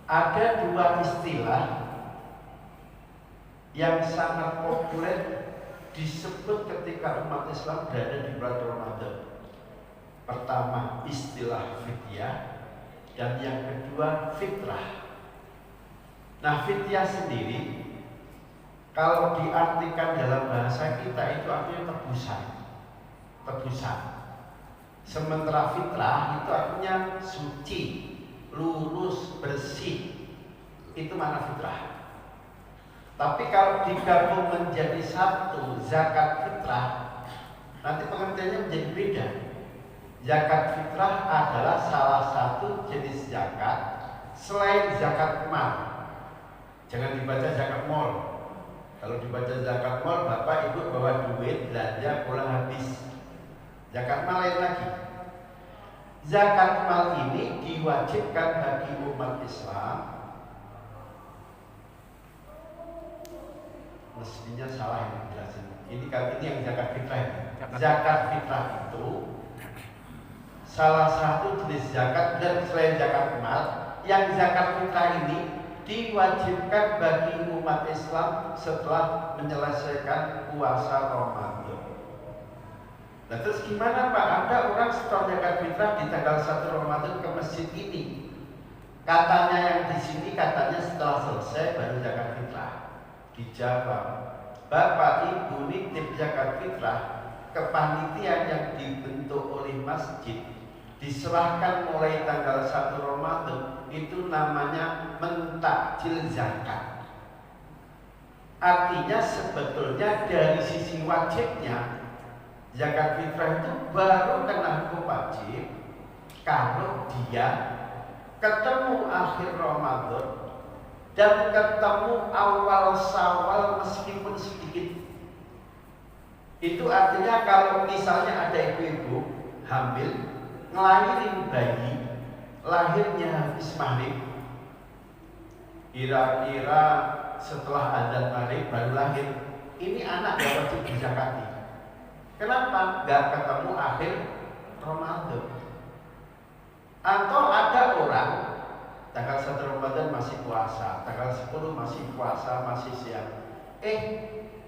Ada dua istilah yang sangat populer disebut ketika umat Islam berada di bulan Ramadan. Pertama istilah fidyah, dan yang kedua fitrah. Nah, fidyah sendiri kalau diartikan dalam bahasa kita itu artinya tebusan. Sementara fitrah itu artinya suci, lurus, bersih. Itu makna fitrah. Tapi kalau digabung menjadi satu, zakat fitrah, nanti pengertiannya menjadi beda. Zakat fitrah adalah salah satu jenis zakat selain zakat mal. Jangan dibaca zakat mal. Kalau dibaca zakat mal, bapak ibu bawa duit belanja pulang habis. Zakat mal lain lagi. Zakat mal ini diwajibkan bagi umat Islam. Mestinya salah yang dijelasin. Ini yang zakat fitrah ini. Zakat fitrah itu salah satu jenis zakat dan selain zakat mal, yang zakat fitrah ini diwajibkan bagi umat Islam setelah menyelesaikan puasa Ramadan. Nah, terus gimana Pak? Ada orang setelah zakat fitrah di tanggal 1 Ramadan ke masjid ini. Katanya yang di sini katanya setelah selesai baru zakat fitrah. Dijawab, Bapak Ibu nitip zakat fitrah ke panitia yang dibentuk oleh masjid, diserahkan mulai tanggal 1 Ramadan, itu namanya mentakjil zakat. Artinya sebetulnya dari sisi wajibnya zakat fitrah itu baru kena hukum wajib kalau dia ketemu akhir Ramadan dan ketemu awal Syawal meskipun sedikit. Itu artinya kalau misalnya ada ibu-ibu hamil ngelahirin bayi, lahirnya habis maghrib, kira-kira setelah adzan maghrib baru lahir, ini anak gak wajib dizakati. Kenapa? Gak ketemu akhir Ramadan. Atau ada orang tanggal 1 Ramadan masih puasa, tanggal 10 masih puasa, masih siang.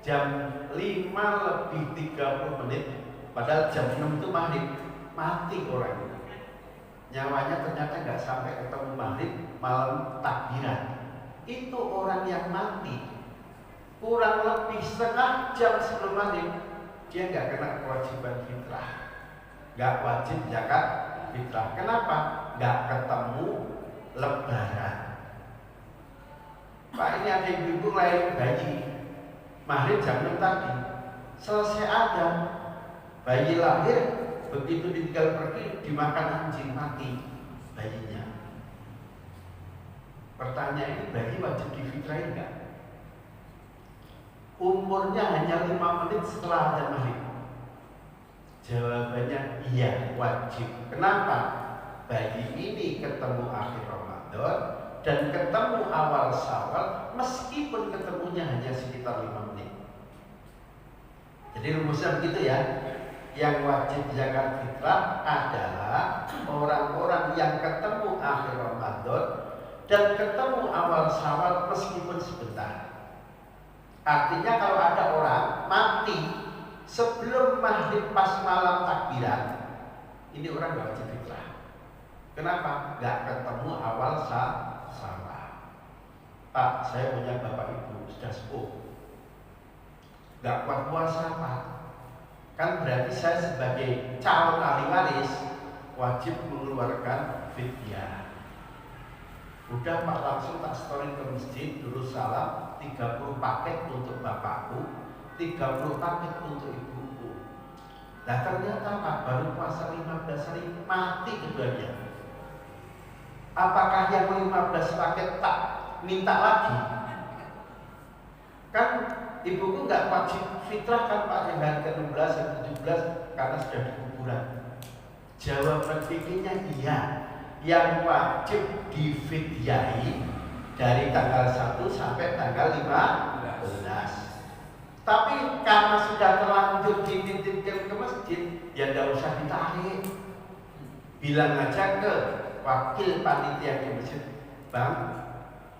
Jam 5 lebih 30 menit, padahal jam 6 itu maghrib, mati orang itu. Nyawanya ternyata nggak sampai ketemu maghrib, malam takbiran. Itu orang yang mati. Kurang lebih setengah jam sebelum maghrib, dia nggak kena kewajiban fitrah, nggak wajib zakat fitrah. Kenapa? Nggak ketemu Lebaran. Pak, ini ada ibu-ibu lahirin bayi, maghrib jam 6 tadi, selesai ada bayi lahir, begitu ditinggal pergi dimakan anjing, mati bayinya. Pertanyaan, ini bayi wajib difitrahin nggak? Umurnya hanya 5 menit setelah adzan maghrib. Jawabannya iya, wajib. Kenapa? Bayi ini ketemu akhir Ramadan dan ketemu awal Syawal, meskipun ketemunya hanya sekitar 5 menit. Jadi rumusnya begitu ya. Yang wajib zakat fitrah adalah orang-orang yang ketemu akhir Ramadan dan ketemu awal Syawal meskipun sebentar. Artinya kalau ada orang mati sebelum maghrib pas malam takbiran, ini orang gak wajib fitrah. Kenapa? Gak ketemu awal Syawal. Pak, saya punya bapak ibu sudah sepuh, gak kuat puasa Pak. Kan berarti saya sebagai calon ahli waris wajib mengeluarkan fidyah. Udah Pak, langsung tak story ke masjid, dulu salam, 30 paket untuk bapakku, 30 paket untuk ibuku. Nah ternyata Pak, baru puasa 15 hari mati keduanya. Apakah yang 15 paket tak minta lagi? Kan ibuku nggak wajib fitrah kan Pak, yang hari ke-16 dan 17 karena sudah di kuburan. Jawaban fikihnya iya, yang wajib difidyahi dari tanggal 1 sampai tanggal 15. Tapi karena sudah terlanjur dititipkan ke masjid, ya tidak usah ditarik. Bilang aja ke wakil panitia di masjid, Bang,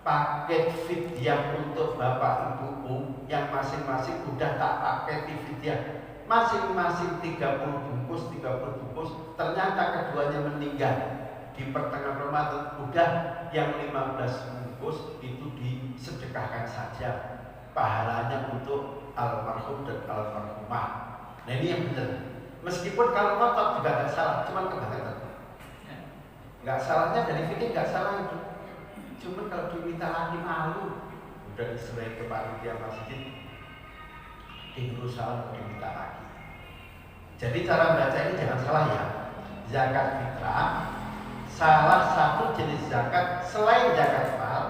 paket fidyah untuk bapak ibuku yang masing-masing udah tak pakai fidyah, masing-masing 30 bungkus, ternyata keduanya meninggal di pertengahan Ramadan. Udah yang 15 bungkus itu disedekahkan saja, pahalanya untuk almarhum dan almarhumah. Nah ini yang benar. Meskipun kalau ngotot juga nggak salah, cuma kebangetan. Nggak salahnya dari fikih, nggak salah itu. Cuma kalau diminta lagi malu, udah diserahin ke panitia masjid, disuruh salah diminta lagi. Jadi cara baca ini jangan salah ya. Zakat fitrah salah satu jenis zakat selain zakat mal.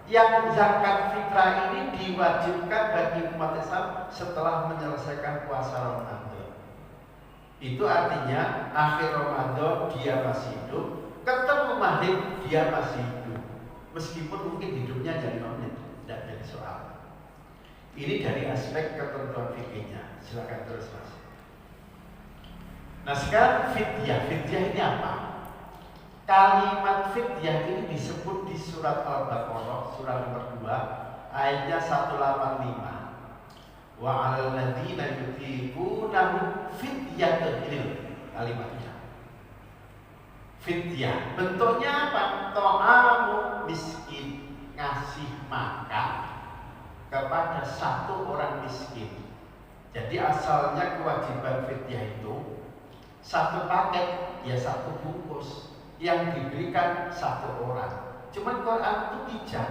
Yang zakat fitrah ini diwajibkan bagi umat Islam setelah menyelesaikan puasa Ramadan. Itu artinya akhir Ramadan dia masih hidup, ketemu maghrib dia masih hidup, meskipun mungkin hidupnya jadi 5 menit, tidak jadi soal. Ini dari aspek ketentuan fikihnya. Silakan terus mas. Nah sekarang fidyah ini apa? Kalimat fidyah ini disebut di surat Al-Baqarah surat nomor 2 ayatnya 185. Wa 'alal ladzina yutiqunahu fidyatun, ini kalimatnya. Fidyah bentuknya apa? Ta'amu miskin, ngasih makan kepada satu orang miskin. Jadi asalnya kewajiban fidyah itu satu paket ya satu bungkus yang diberikan satu orang. Cuman Quran itu bijak.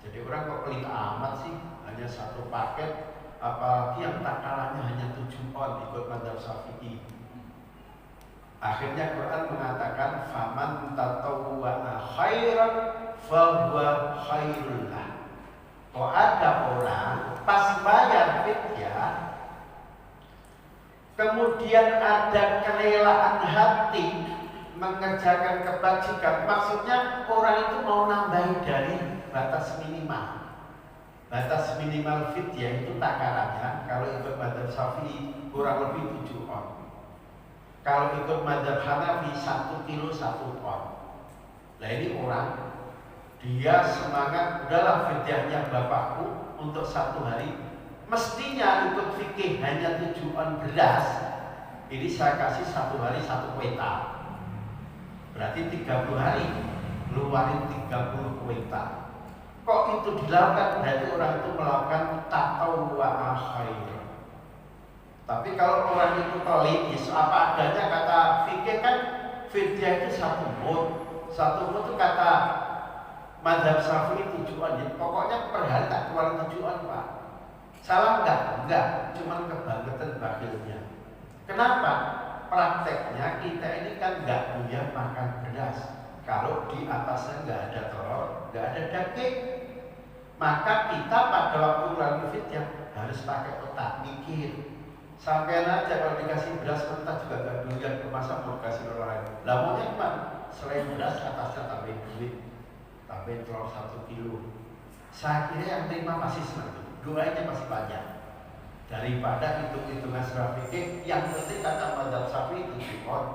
Jadi orang kok pelit amat sih, hanya satu paket, apalagi yang takarannya hanya 7 on ikut mazhab Syafi'i. Akhirnya Quran mengatakan faman tatawwa'a khairan fahuwa khairul lah. Kok ada orang pas bayar fidyah kemudian ada kerelaan hati mengerjakan kebajikan, maksudnya orang itu mau nambahin dari batas minimal. Batas minimal fidyah itu takarannya kalau ikut mazhab Syafi'i kurang lebih 7 on. Kalau ikut mazhab Hanafi 1 kilo 1 on. Nah ini orang dia semangat, udahlah fidyahnya bapakku untuk 1 hari, mestinya ikut fikih hanya 7 on beras, ini saya kasih 1 hari 1 kuintal, berarti 30 hari keluarin 30 kuintal. Kok itu dilakukan? Berarti orang itu melakukan tatawwa'a khairan. Tapi kalau orang itu pelit, apa adanya, kata fikih kan fidyah itu 1 mud. 1 mud itu kata mazhab Syafi'i 7 on. Pokoknya per hari tak keluar 7 on pak. Salah enggak? Enggak, cuman kebangetan bakilnya. Kenapa? Prakteknya kita ini kan enggak punya makan beras. Kalau di atasnya enggak ada telur, enggak ada daging, maka kita pada waktu lagi fidyah harus pakai otak mikir. Sampai aja kalau dikasih beras mentah juga enggak doyan, masa mau kasih orang lain. Lah maunya gimana? Selain beras atasnya tambahin duit, tambahin telur 1 kilo. Saya kira yang terima masih senang. Doanya masih banyak daripada hitung-hitungan secara fikih. Yang penting kata mazhab Syafi'i 7 on,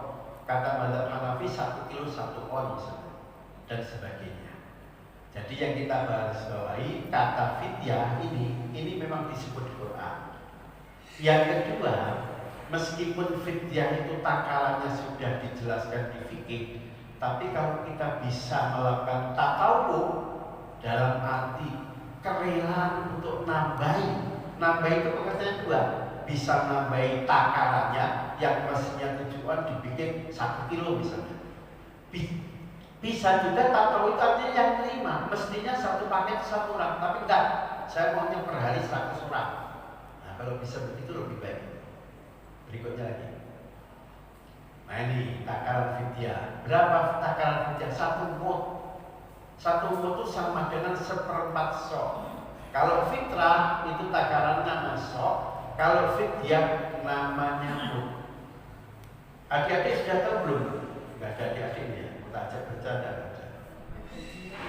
kata mazhab Hanafi 1 kilo 1 on misalnya, dan sebagainya. Jadi yang kita bahas bawahi kata fidyah ini memang disebut di Quran. Yang kedua, meskipun fidyah itu takarannya sudah dijelaskan di fikih, tapi kalau kita bisa melakukan tatawwu dalam arti kerelaan untuk nambah itu pengertian 2, bisa nambahin takarannya yang mestinya 7 on dibikin 1 kilo misalnya. Bisa juga tatawwu itu artinya yang terima, mestinya 1 paket 1 orang, tapi enggak, saya maunya per hari 100 orang. Nah kalau bisa begitu lebih baik. Berikutnya lagi. Nah ini takaran fidyah. Berapa takaran fidyah? 1 mud. 1 mud itu sama dengan 1/4 sok. Kalau fitrah itu takarannya sok, kalau fidyah namanya mud. Adik-adik sudah tahu belum? Enggak ada adik-adiknya, kita ajak bercanda aja.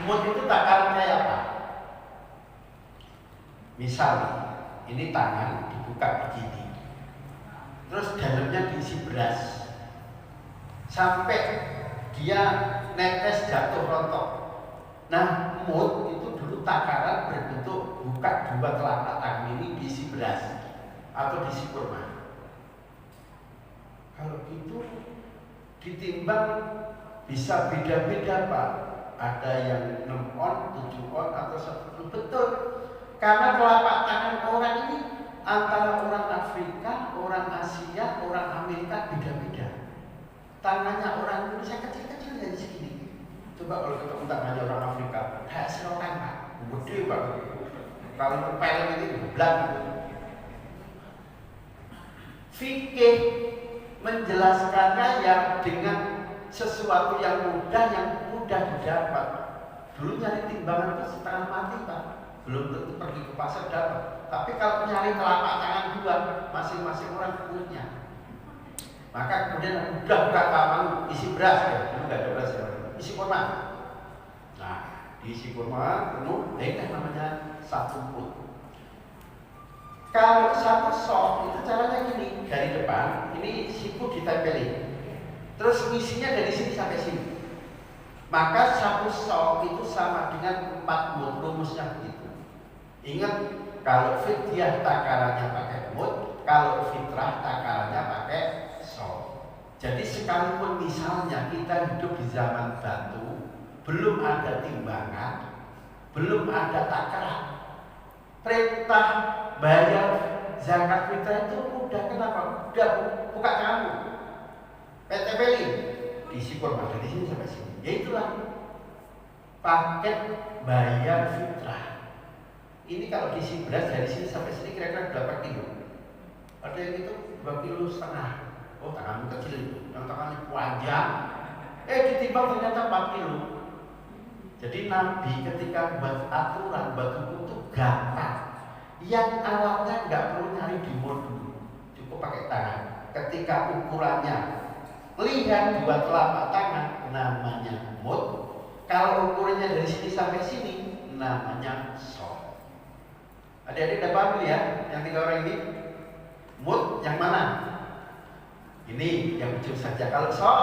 Mud itu takaran kayak apa? Misal ini tangan dibuka begini, terus dalamnya diisi beras, sampai dia netes jatuh rontok. Nah, mut itu dulu takaran berbentuk buka dua telapak tangan ini diisi beras atau diisi kurma. Kalau gitu ditimbang bisa beda-beda Pak. Ada yang 6 on, 7 on atau 10. Betul. Karena telapak tangan orang ini antara orang Afrika, orang Asia, orang Amerika beda-beda. Tangannya orang Indonesia kecil-kecil jadi segini. Coba kalau kita tangannya orang Afrika, kayak selokan Pak, gede Pak. Kalau kepel ini belang. Fikih menjelaskannya yang dengan sesuatu yang mudah didapat. Dulu nyari timbangan itu setengah mati Pak, belum tentu pergi ke pasar dapat. Tapi kalau nyari telapak tangan dua, masing-masing orang punya. Maka kemudian udah buka kamar isi beras ya, dulu nggak ada beras ya, isi kurma. Nah, diisi kurma penuh, ini namanya satu put. Kalau satu sok itu caranya gini, dari depan ini siput ditempelin, terus isinya dari sini sampai sini. Maka satu sok itu sama dengan 4 mut, rumusnya begitu. Ingat, kalau fidyah takarannya pakai mut, kalau fitrah takarannya pakai sok. Jadi sekalipun misalnya kita hidup di zaman batu, belum ada timbangan, belum ada takaran, perintah bayar zakat fitrah itu mudah. Kenapa? Udah buka kamu, PTBL, diisi kurma dari sini sampai sini. Ya itulah paket bayar fitrah. Ini kalau diisi beras dari sini sampai sini kira-kira berapa kilo? Ada yang itu 2,5 kilo. Oh, tanganmu kecil itu, yang tangannya panjang. Ditimbang ternyata 4 kilo. Jadi Nabi ketika buat aturan, buat hukum itu gampang. Yang alatnya nggak perlu nyari di mall dulu, cukup pakai tangan. Ketika ukurannya lihat 2 telapak tangan, namanya mut. Kalau ukurannya dari sini sampai sini, namanya sok. Adik-adik udah paham ya? Yang 3 orang ini, mut yang mana? Ini yang ujung saja. Kalau sok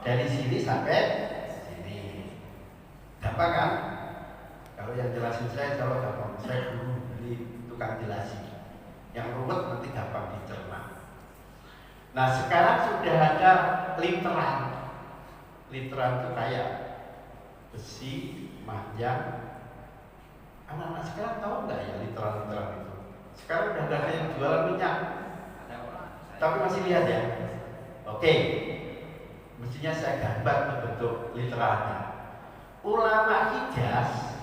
dari sini sampai sini, gampang kan? Kalau yang jelasin saya, kalau gampang. Saya dulu beli tukang jelasin. Yang rumit nanti gampang dicerna. Nah sekarang sudah ada literan. Literan itu kayak besi, manjang. Anak-anak sekarang tahu nggak ya literan-literan itu? Sekarang udah ada yang jualan minyak. Tapi masih lihat ya. Oke, mestinya saya gambar bentuk literannya. Ulama Hijaz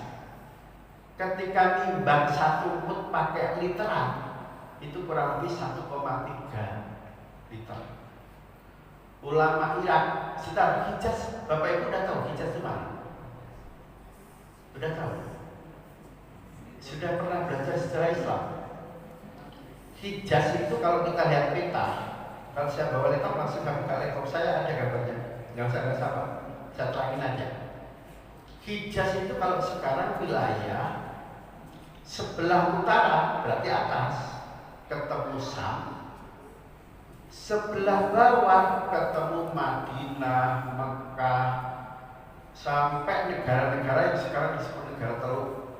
ketika nimbang 1 mut pakai literan itu kurang lebih 1,3 liter. Ulama Irak, setelah Hijaz, Bapak Ibu udah tahu Hijaz itu mana? Udah tahu? Sudah pernah belajar sejarah Islam? Hijaz itu kalau kita lihat peta, kalau saya bawa laptop langsung buka laptop saya ada gambarnya, nggak usah apa, saya terangin aja. Hijaz itu kalau sekarang wilayah sebelah utara berarti atas ketemu Sam, sebelah bawah ketemu Madinah, Mekah, sampai negara-negara yang sekarang disebut negara Teluk,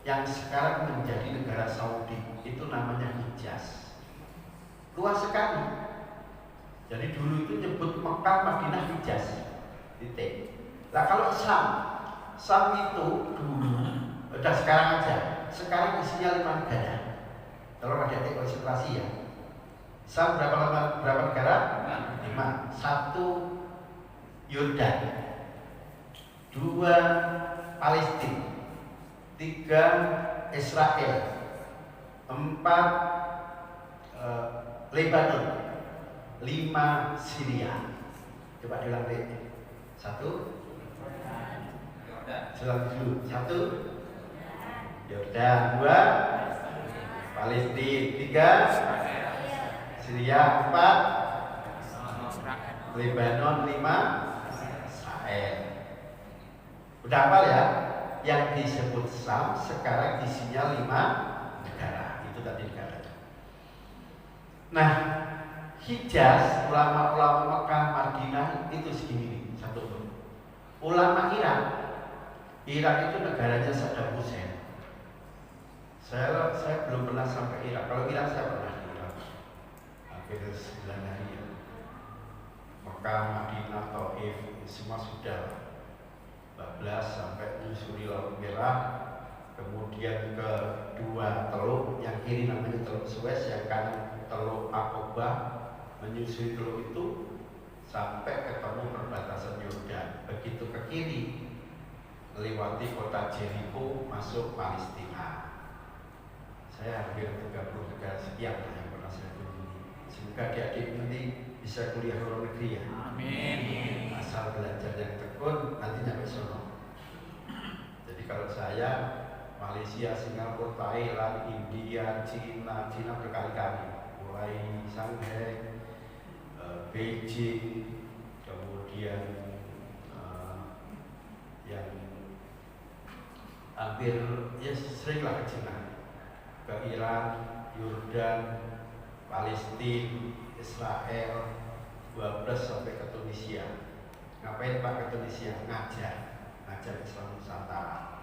yang sekarang menjadi negara Saudi, itu namanya Hijaz. Luas sekali. Jadi dulu itu nyebut Mekah, Madinah, Hijaz. Titik. Nah kalau Sam itu dulu, udah sekarang aja. Sekarang isinya 5 negara. Kalau adik-adik konsentrasi ya. Sam berapa negara? 5. 1 Yordan, 2 Palestina, 3 Israel, 4 Lebanon, 5 Syria. Coba diulang. 1 Selang dulu. 1 Yordan, 2 Palestina, 3 Syria, 4 Lebanon, 5 Israel. Udah hafal ya? Yang disebut Sam sekarang isinya 5 negara. Itu tadi negara. Nah, Hijaz, ulama-ulama Mekah, Madinah itu segini nih, 1 ulama Irak Irak itu negaranya Saddam Hussein. Saya belum pernah sampai Irak. Kalau Irak saya pernah di Irak. Hampir 9 hari ya. Mekah, Madinah, Taif, semua sudah 14 sampai menyusuri Laut Merah. Kemudian ke 2 teluk, yang kiri namanya Teluk Suez, yang kanan Teluk Aqaba, menyusuri teluk itu sampai ketemu perbatasan Yordan. Begitu ke kiri, melewati kota Jericho, masuk Palestina. Saya hampir 30 negara sekian yang pernah saya kunjungi. Semoga adik-adik nanti bisa kuliah luar negeri ya. Amin. Asal belajar yang tekun, nanti nyampe sono. Jadi kalau saya Malaysia, Singapura, Thailand, India, Cina berkali-kali, mulai Shanghai, Beijing, kemudian yang hampir ya seringlah ke Cina, ke Iran, Yordan, Palestina, Israel, 12 sampai ke Tunisia. Ngapain Pak ke Tunisia? Ngajar Islam Nusantara.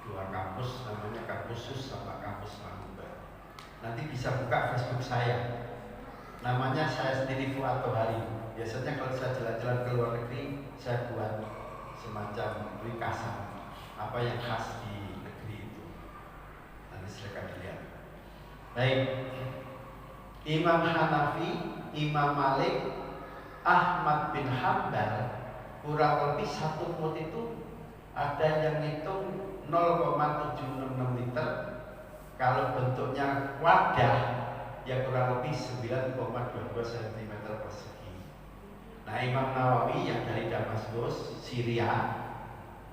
2 kampus, namanya kampus SUS sama kampus Manuba. Nanti bisa buka Facebook saya. Namanya saya sendiri Fuad Tohari. Biasanya kalau saya jalan-jalan ke luar negeri, saya buat semacam ringkasan apa yang khas di negeri itu. Nanti silakan dilihat. Baik, Imam Hanafi, Imam Malik, Ahmad bin Hanbal, kurang lebih 1 mut itu ada yang ngitung 0,766 liter. Kalau bentuknya wadah, ya kurang lebih 9,22 cm persegi. Nah, Imam Nawawi yang dari Damaskus, Syria,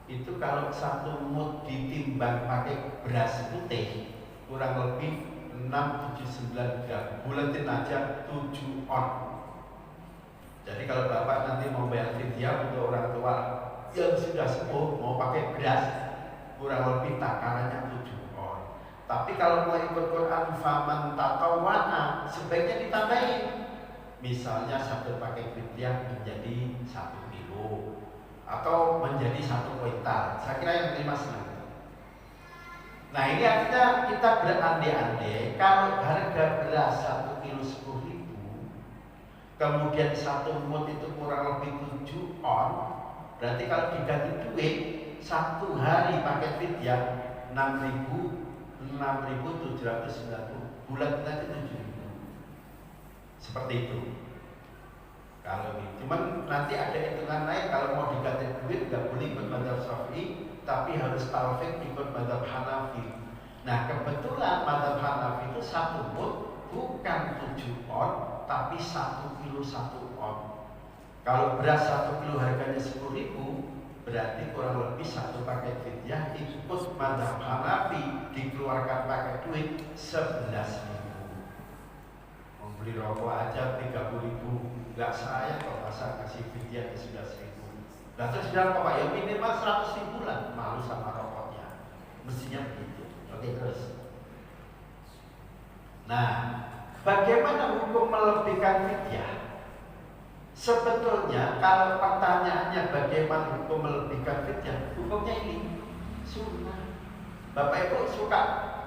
itu kalau 1 mut ditimbang pakai beras putih, kurang lebih 679 gram, buletin aja 7 on. Jadi kalau Bapak nanti mau bayar fidyah untuk orang tua yang sudah sepuh mau pakai beras, kurang lebih takarannya 7 on. Tapi kalau mau ikut Quran faman tatawwana, sebaiknya ditambahin. Misalnya 1 paket fidyah menjadi 1 kilo atau menjadi 1 kuintal. Saya kira yang terima senang. Nah, ini artinya kita berandai-andai kalau harga beras 1 kilo 10.000, kemudian 1 mut itu kurang lebih 7 on, berarti kalau diganti duit 1 hari paket fidyah 6.790, bulan nanti 7.000. Seperti itu. Kalau ini, cuman nanti ada hitungan lain. Kalau mau diganti duit nggak boleh ikut mazhab Syafi'i, tapi harus talfik ikut mazhab Hanafi. Nah, kebetulan mazhab Hanafi itu 1 mut bukan 7 on, tapi 1 kilo 1 on. Kalau beras 1 kilo harganya 10.000, berarti kurang lebih 1 paket fidyah ikut mazhab Hanafi dikeluarkan pakai duit 11.000. Membeli rokok aja 30.000, nggak saya kok masa kasih fidyah ke 11.000. Nah, terus bilang Pak, ya minimal 100.000 lah, malu sama rokoknya. Mestinya begitu. Oke, terus. Nah, bagaimana hukum melebihkan fidyah? Sebetulnya kalau pertanyaannya bagaimana hukum melebihkan fidyah, hukumnya ini sunnah. Bapak Ibu suka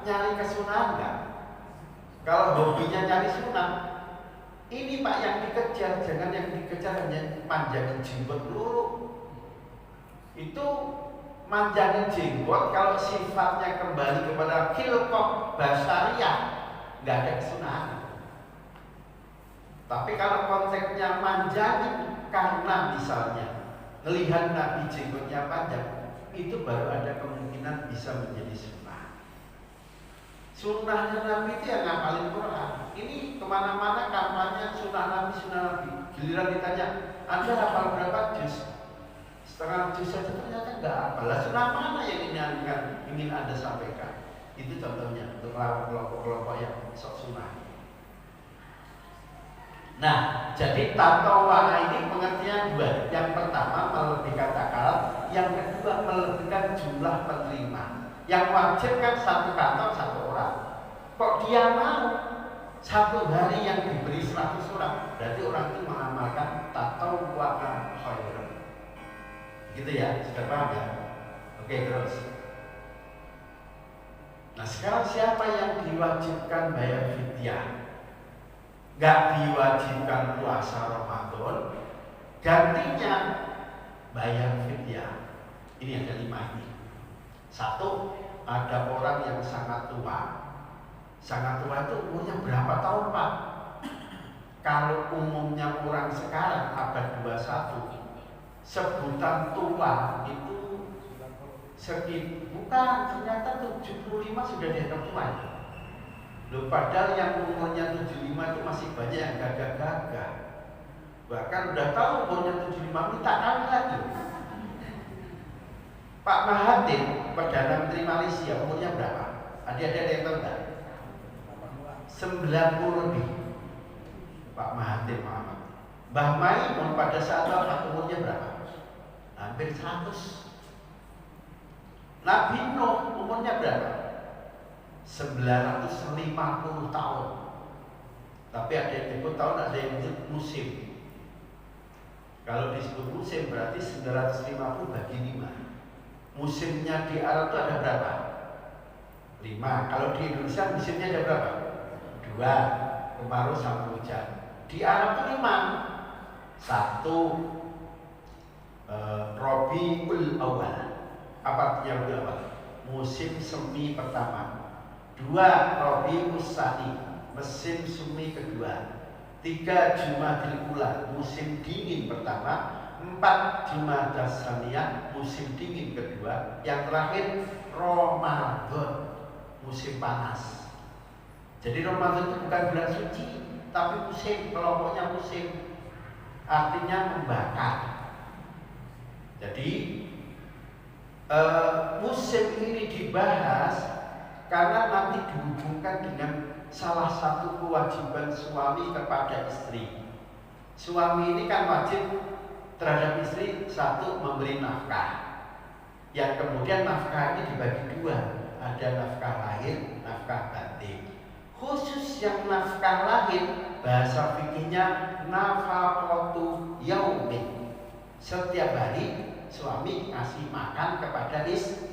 nyari kesunahan nggak? Kalau hobinya nyari sunnah, ini Pak yang dikejar, jangan yang dikejar hanya panjangin jenggot dulu. Itu manjangin jenggot kalau sifatnya kembali kepada khilqah basariyah, nggak ada kesunahan. Tapi kalau konteksnya manjangin karena misalnya melihat Nabi jenggotnya panjang, itu baru ada kemungkinan bisa menjadi sunnah. Sunnahnya Nabi itu yang ngapalin Quran. Ini kemana-mana kampanye sunnah Nabi, sunnah Nabi. Giliran ditanya, Anda hafal berapa juz? Setengah juz saja ternyata enggak hafal. Lah sunnah mana yang ingin Anda sampaikan? Itu contohnya untuk melawan kelompok-kelompok yang sok sunnah. Nah, jadi tatawwa ini pengertian 2. Yang pertama melebihkan takaran, yang kedua melebihkan jumlah penerima. Yang wajib kan 1 kantong 1 orang. Kok dia mau 1 hari yang diberi 100 orang? Berarti orang itu mengamalkan tatawwa khairan. Gitu ya, sudah paham ya? Oke, terus. Nah, sekarang siapa yang diwajibkan bayar fidyah? Gak diwajibkan puasa Ramadan, gantinya bayar fidyah. Ini ada 5 ini. 1, ada orang yang sangat tua. Sangat tua itu umurnya berapa tahun, Pak? Kalau umumnya orang sekarang abad 21, sebutan tua itu bukan, ternyata 75 sudah dianggap tua. Loh, padahal yang umurnya 75 itu masih banyak yang gagah-gagah. Bahkan udah tahu umurnya 75 minta kawin lagi. Pak Mahathir, Perdana Menteri Malaysia, umurnya berapa? Ada yang tahu enggak? 90 lebih. Pak Mahathir Muhammad. Mbah Maimun pada saat wafat umurnya berapa? Hampir 100. Nabi Nuh umurnya berapa? 950 tahun. Tapi ada yang disebut tahun, ada yang disebut musim. Kalau disebut musim berarti 950 bagi 5. Musimnya di Arab itu ada berapa? 5. Kalau di Indonesia musimnya ada berapa? 2. Kemarau sama hujan. Di Arab itu 5. 1. Rabiul Awal. Apa artinya Rabiul Awal? Musim semi pertama. 2. Rabiul Tsani, musim semi kedua. 3. Jumadil Ula, musim dingin pertama. 4. Jumadah Tsaniyah, musim dingin kedua. Yang terakhir Ramadan, musim panas. Jadi Ramadan itu bukan bulan suci, tapi musim, kelompoknya musim. Artinya membakar. Jadi musim ini dibahas karena nanti dihubungkan dengan salah satu kewajiban suami kepada istri. Suami ini kan wajib terhadap istri, 1, memberi nafkah. Yang kemudian nafkah ini dibagi 2. Ada nafkah lahir, nafkah batin. Khusus yang nafkah lahir, bahasa fikihnya nafaqatu yaumin. Setiap hari suami kasih makan kepada istri.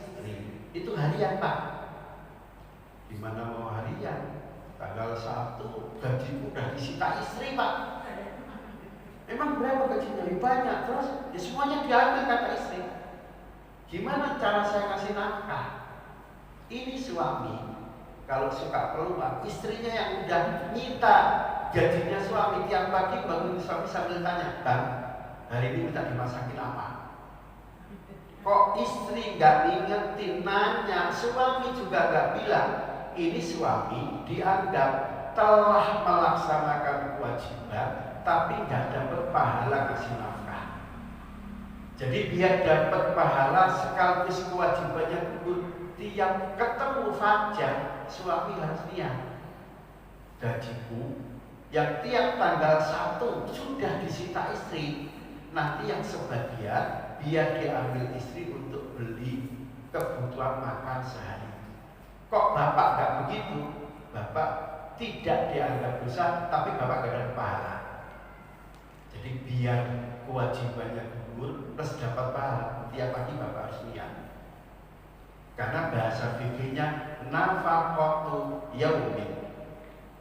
Itu harian, Pak. Gimana mau harian? Tanggal 1 gaji udah disita istri, Pak. Emang berapa gajinya? Banyak. Terus ya semuanya diambil kata istri. Gimana cara saya kasih nafkah? Ini suami kalau suka keluar, istrinya yang udah nyita gajinya suami. Tiap pagi bangun suami sambil tanya, "Bang, hari ini minta dimasakin apa?" Kok istri gak ingetin, nanya, suami juga gak bilang. Ini suami dianggap telah melaksanakan kewajiban, tapi gak dapat pahala kasih nafkah. Jadi biar dapat pahala sekaligus kewajibannya gugur, tiap ketemu fajar suami harus lihat gajiku yang tiap tanggal 1 sudah disita istri, nanti yang sebagian biar diambil istri untuk beli kebutuhan makan sehari. Kok bapak gak begitu? Bapak tidak dianggap dosa, tapi bapak gak dapat pahala. Jadi biar kewajibannya gugur plus dapat pahala, tiap pagi bapak harus niat. Karena bahasa fikihnya nafaqatu yaumin.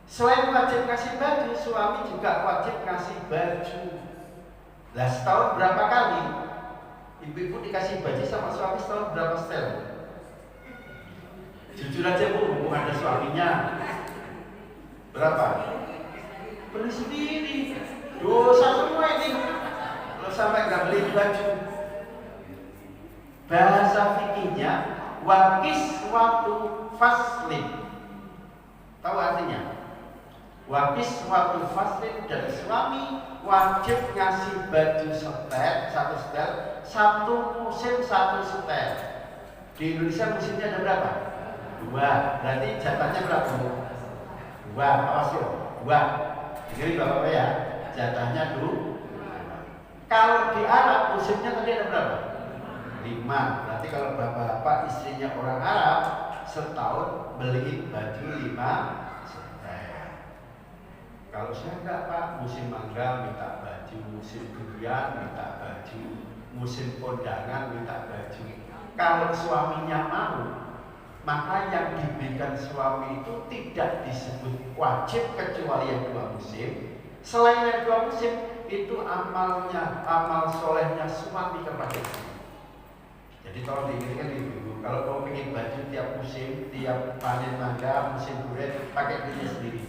Selain wajib kasih baju, suami juga wajib kasih baju. Lah setahun berapa kali ibu-ibu dikasih baju sama suami, setahun berapa setel? Jujur aja Bu, mumpung ada suaminya. Berapa? Beli sendiri. Dosa semua ini. Kalau sampai nggak beli baju. Bahasa fikihnya wakis waktu faslin. Tahu artinya? Wakis waktu faslin, dan suami wajib ngasih baju setel, 1 setel, 1 musim 1 setel. Di Indonesia musimnya ada berapa? 2. Berarti jatahnya berapa? 2. Awas loh, 2. Jadi bapak ya, jatahnya 2. Kalau di Arab musimnya tadi ada berapa? 5. Berarti kalau bapak istrinya orang Arab, setahun beliin baju 5 setel. Kalau saya enggak, Pak, musim mangga minta baju, musim durian minta baju, musim kondangan minta baju. Kalau suaminya mau, maka yang diberikan suami itu tidak disebut wajib kecuali yang 2 musim. Selain yang 2 musim, itu amalnya, amal solehnya suami kepada istri. Jadi tolong diingatkan ibu, kalau mau pengen baju tiap musim, tiap panen mangga, musim durian, pakai diri sendiri.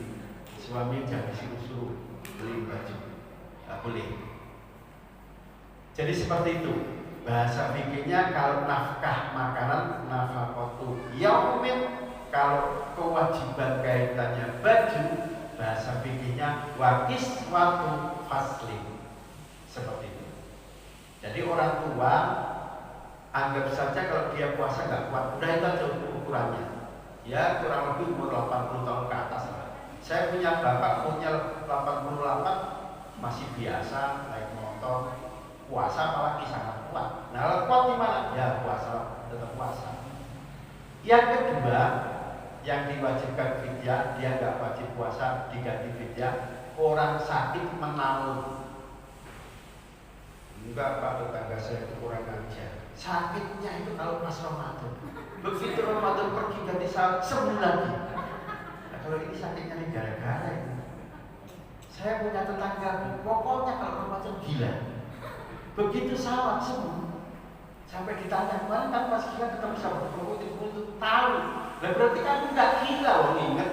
Suami jangan disuruh beli baju, nggak boleh. Jadi seperti itu. Bahasa fikihnya kalau nafkah makanan nafaqatu yaumin, kalau kewajiban kaitannya baju, bahasa fikihnya wakis waktu faslin. Seperti itu. Jadi orang tua anggap saja kalau dia puasa nggak kuat, udah itu aja ukurannya. Ya kurang lebih umur 80 tahun ke atas lah. Saya punya bapak umurnya 88, masih biasa naik motor, puasa apalagi sangat kuat. Nah, kuat di mana? Ya puasa, tetap puasa. Yang kedua, yang diwajibkan fidyah, dia nggak wajib puasa, diganti fidyah. Orang sakit menanggung. Enggak, Pak, tetangga saya itu kurang ajar. Sakitnya itu kalau pas Ramadan. Begitu Ramadan pergi ganti sembuh lagi. Nah, kalau ini sakitnya nih gara-gara ini. Saya punya tetangga, pokoknya kalau Ramadan gila. Begitu sawat sembuh. Sampai ditanya, kemarin kan pas kita ketemu sama itu tahu. Nah berarti kan nggak gila, loh, ingat.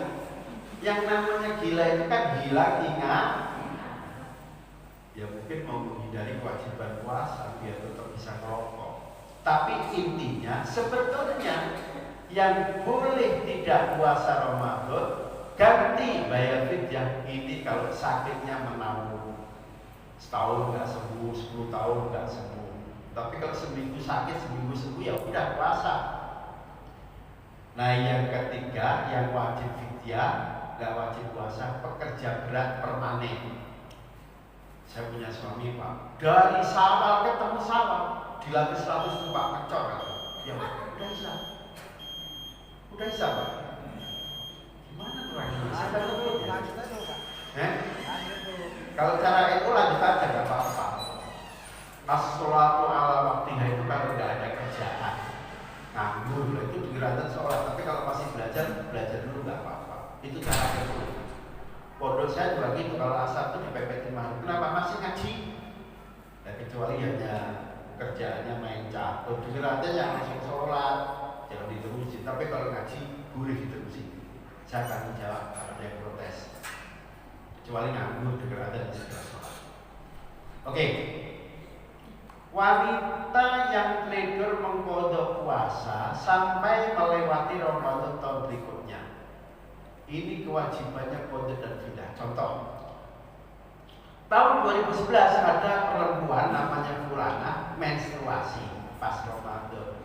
Yang namanya gila itu kan gila ingat. Ya mungkin mau menghindari kewajiban puasa biar tetap bisa ngerokok. Tapi intinya sebetulnya yang boleh tidak puasa Ramadan ganti bayar fidyah ini kalau sakitnya menanggung. Setahun nggak sembuh, 10 tahun nggak sembuh. Tapi kalau seminggu sakit, seminggu sembuh ya udah puasa. Nah yang ketiga yang wajib fidyah, nggak wajib puasa, pekerja berat permanen. Saya punya suami Pak, dari sawal ketemu sawal dilatih 100 tumpak ngecor kan? Ya udah bisa Pak. Gimana tuh lagi? Ada ya? Kalau cara itu lanjut aja nggak apa-apa. As-sholatu ala waktiha itu kalau nggak ada kerjaan nganggur itu dikirakan sholat. Tapi kalau masih belajar dulu nggak apa-apa. Itu cara itu. Pondok saya juga gitu, kalau asar itu dipepetin maghrib. Kenapa masih ngaji? Ya, kecuali hanya kerjaannya main catur. Dikirakan yang langsung sholat jangan diterusin. Tapi kalau ngaji boleh diterusin. Saya akan menjawab kalau ada yang protes. Kecuali nganggur dikirakan yang segera sholat. Oke. Wanita yang teledor mengkodok puasa sampai melewati Ramadan tahun berikutnya, ini kewajibannya qada dan fidyah. Contoh, tahun 2011 ada perempuan namanya Fulana menstruasi pas Ramadan.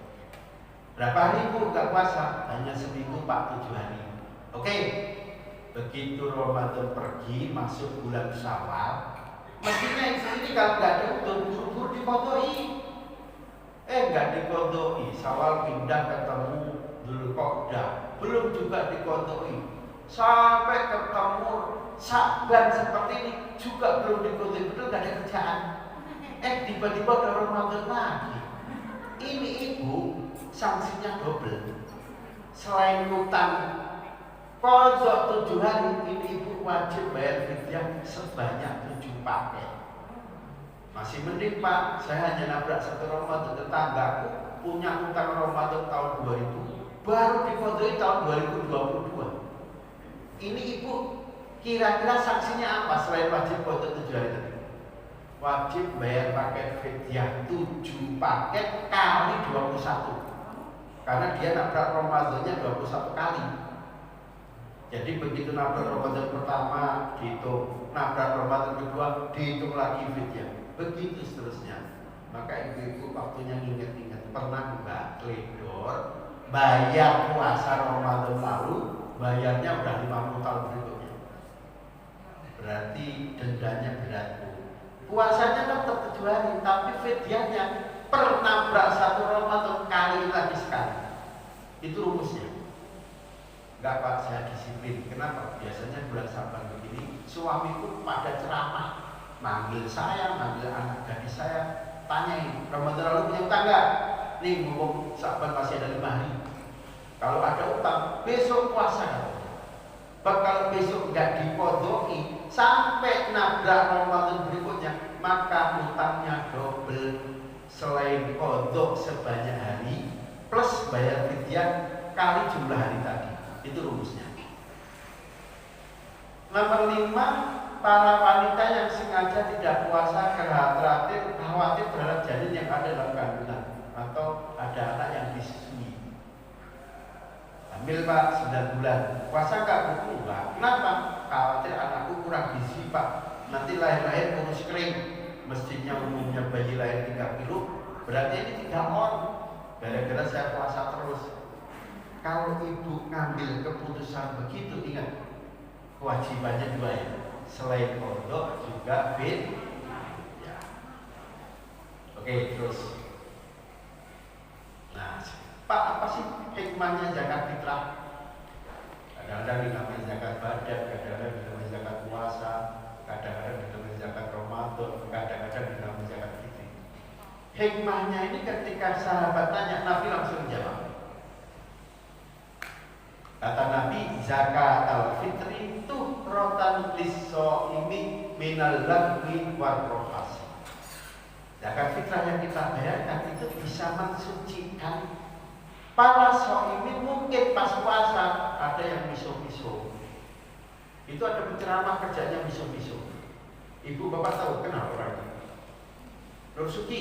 Berapa hari Bu gak puasa? Hanya seminggu 47 hari. Oke. Begitu Ramadan pergi masuk bulan Syawal, mestinya ini kalau nggak ada untuk buru-buru dikodoi. Nggak dikodoi. Syawal pindah ketemu Dzulqa'dah, belum juga dikodoi. Sampai ketemu Sya'ban seperti ini juga belum dikodoi. Betul nggak ada kerjaan. Tiba-tiba ada Ramadan lagi. Ini ibu sanksinya double. Selain utang kodok 7 hari, ini ibu wajib bayar fidyah sebanyak 7 paket. Masih mending Pak, saya hanya nabrak 1 Ramadan, tetanggaku punya utang Ramadan tahun 2000 baru dikodoi tahun 2022. Ini ibu kira-kira sanksinya apa selain wajib kodok 7 hari tadi? Wajib bayar paket fidyah 7 paket kali 21. Karena dia nabrak Ramadannya 21 kali. Jadi begitu nabrak Ramadan pertama dihitung, nabrak Ramadan kedua dihitung lagi fidyah. Begitu seterusnya. Maka ibu-ibu waktunya ingat-ingat, pernah nggak teledor bayar puasa Ramadan lalu, bayarnya udah 50 tahun berikutnya. Berarti dendanya berat Bu. Puasanya tetap 7 hari, tapi fidyahnya per nabrak 1 Ramadan kali lagi sekali. Itu rumusnya. Enggak Pak, saya disiplin. Kenapa? Biasanya bulan Saban begini, suamiku pada ceramah, manggil saya, manggil anak gadis saya, tanyain, Ramadan lalu punya utang nggak? nih ngomong Sa'ban masih ada 5 hari. Kalau ada utang, besok puasa. Kalau besok nggak dikodoi sampai nabrak Ramadan berikutnya, maka utangnya double. Selain kodok sebanyak hari plus bayar fidyah kali jumlah hari tadi. Itu rumusnya. Nomor 5, para wanita yang sengaja tidak puasa khawatir terhadap janin yang ada dalam kandungan atau ada anak yang disusui. Hamil Pak 9 bulan, puasa nggak buku Pak? Kenapa? Khawatir anakku kurang gizi Pak, nanti lahir-lahir kurus kering. Mestinya umumnya bayi lahir 3 kilo, berarti ini 3 on. Gara-gara saya puasa terus. Kalau ibu ngambil keputusan begitu, ingat kewajibannya 2 ya. Selain kodok juga ya. Oke, terus. Nah, Pak, apa sih hikmahnya zakat fitrah? Kadang-kadang dinamakan zakat badat, kadang-kadang dinamakan zakat puasa, kadang-kadang dinamakan zakat Ramadan, kadang-kadang dinamakan zakat fitri. Hikmahnya ini ketika sahabat tanya, Nabi langsung jawab. Kata Nabi, zakat al-fitri tuhrotan lis-shaimi minal lagwi war rafas. Zakat fitrah yang kita bayarkan itu bisa mensucikan para shaimi. Mungkin pas puasa ada yang miso-miso. Itu ada penceramah kerjanya miso-miso. Ibu bapak tahu kenal orang itu? Nur Suki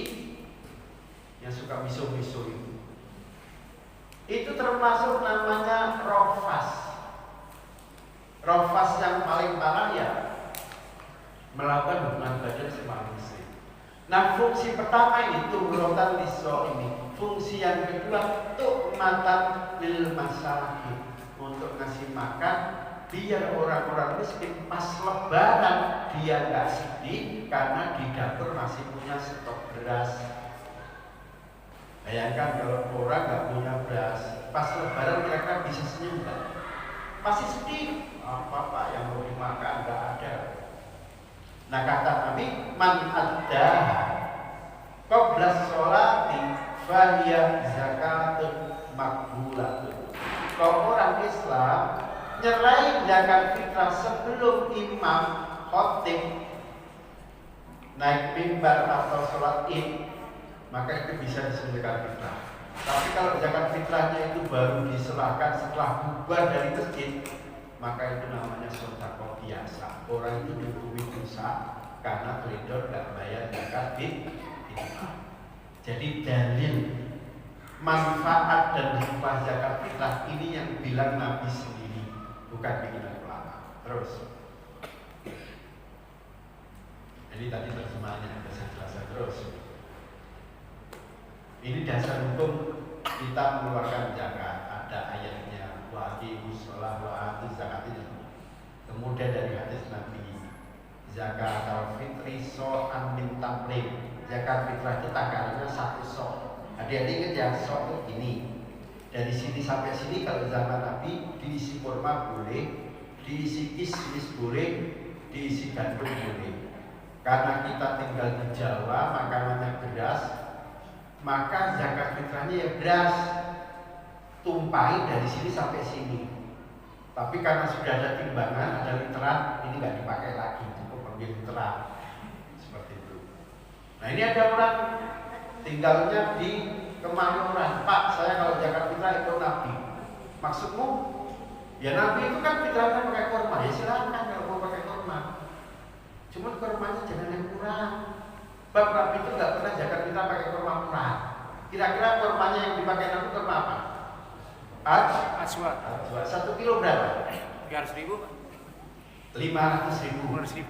yang suka miso-miso itu termasuk namanya rofas. Rofas yang paling parah ya melakukan hubungan badan sama istri. Nah, fungsi pertama ini tuhrotan liso ini. Fungsi yang kedua tu'matan lil masakin, untuk ngasih makan biar orang-orang miskin pas lebaran dia nggak sedih karena di dapur masih punya stok beras. Bayangkan kalau orang nggak punya beras, pas lebaran mereka bisa senyum nggak? Pasti sedih. Apa yang mau dimakan nggak ada. Nah, kata Nabi, man adda qabla sholati fahiya zakatun makbulatun. Kalau orang Islam nyerahin zakat fitrah sebelum imam khotib naik mimbar atau sholat id, maka itu bisa disebut zakat fitrah. Tapi kalau zakat fitrahnya itu baru diserahkan setelah bubar dari masjid, maka itu namanya sedekah biasa. Orang itu dihukumi dosa karena kredor nggak bayar zakat fitrah. Jadi dalil manfaat dan hikmah zakat fitrah ini yang bilang Nabi sendiri, bukan bikinan ulama. Terus, jadi tadi terjemahannya bisa jelaskan terus. Ini dasar hukum kita mengeluarkan zakat. Ada ayatnya, wa aqimus shalah wa atuz zakat ini. Kemudian dari hadis Nabi, zakat al-fitri so'an min tamrin. Zakat fitrah itu takarannya 1 so'. Adik-adik ingat ya, so' itu gini. Dari sini sampai sini kalau zaman Nabi diisi kurma boleh, diisi kismis boleh, diisi gandum boleh. Karena kita tinggal di Jawa, makanannya beras, maka zakat fitrahnya ya beras, tumpahi dari sini sampai sini. Tapi karena sudah ada timbangan, ada literan, ini nggak dipakai lagi, cukup ambil literan seperti itu. Nah, ini ada orang tinggalnya di Kemayoran, Pak, saya kalau zakat fitrah ikut Nabi. Maksudmu? Ya Nabi itu kan fitrahnya pakai kurma, ya silakan kalau mau pakai kurma. Cuma kurmanya jangan yang kurang. Bab Nabi itu nggak pernah zakat fitrah pakai kurma murah. Kira-kira kurmanya yang dipakai Nabi kurma apa? Ajwa. 1 kilo berapa? 300.000. 500.000.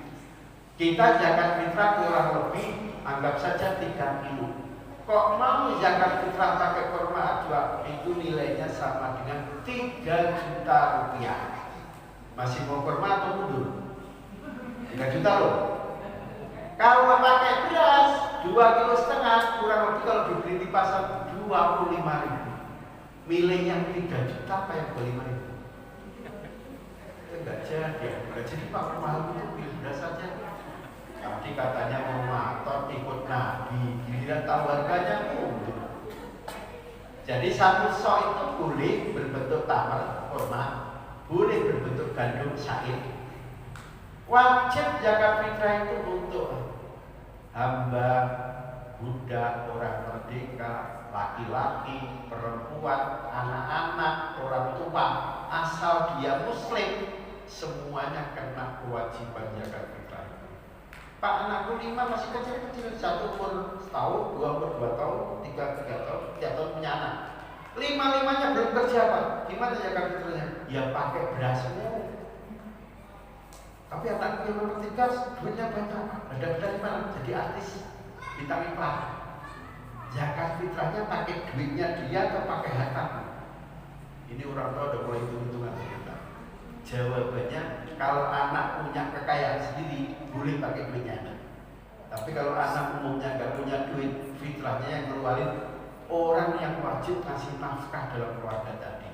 Kita zakat fitrah kurang lebih anggap saja 3 kilo. Kok mau zakat fitrah pakai kurma ajwa? Itu nilainya sama dengan 3 juta rupiah. Masih mau kurma atau mundur? 3 juta loh. Kalau pakai beras 2,5 kilo kurang lebih kalau dibeli di pasar 25.000. Nilainya 3 juta apa yang 25.000? Enggak jadi Pak, mahal itu beli beras saja. Tadi katanya mau maton ikut Nabi, giliran tahu harganya mundur. Jadi satu sok itu boleh berbentuk tamar, kurma, boleh berbentuk gandum, syair. Wajib zakat fitrah itu untuk hamba, budak, orang merdeka, laki-laki, perempuan, anak-anak, orang tua, asal dia muslim, semuanya kena kewajiban zakat fitrah. Pak, anakku 5 masih kecil-kecil, 1 umur setahun, 2 umur 2 tahun, 3 tahun, 3 tahun punya anak. 5-5-nya belum kerja, Pak. Gimana zakat fitrahnya? Ya pakai berasmu. Tapi anakku yang nomor 3 duitnya banyak, ada dari mana? Jadi artis bintang iklan. Zakat fitrahnya pakai duitnya dia atau pakai harta? Ini orang tua udah mulai hitung-hitungan kita. Jawabannya, kalau anak punya kekayaan sendiri boleh pakai duitnya anak. Tapi kalau anak umumnya nggak punya duit, fitrahnya yang keluarin orang yang wajib ngasih nafkah dalam keluarga tadi.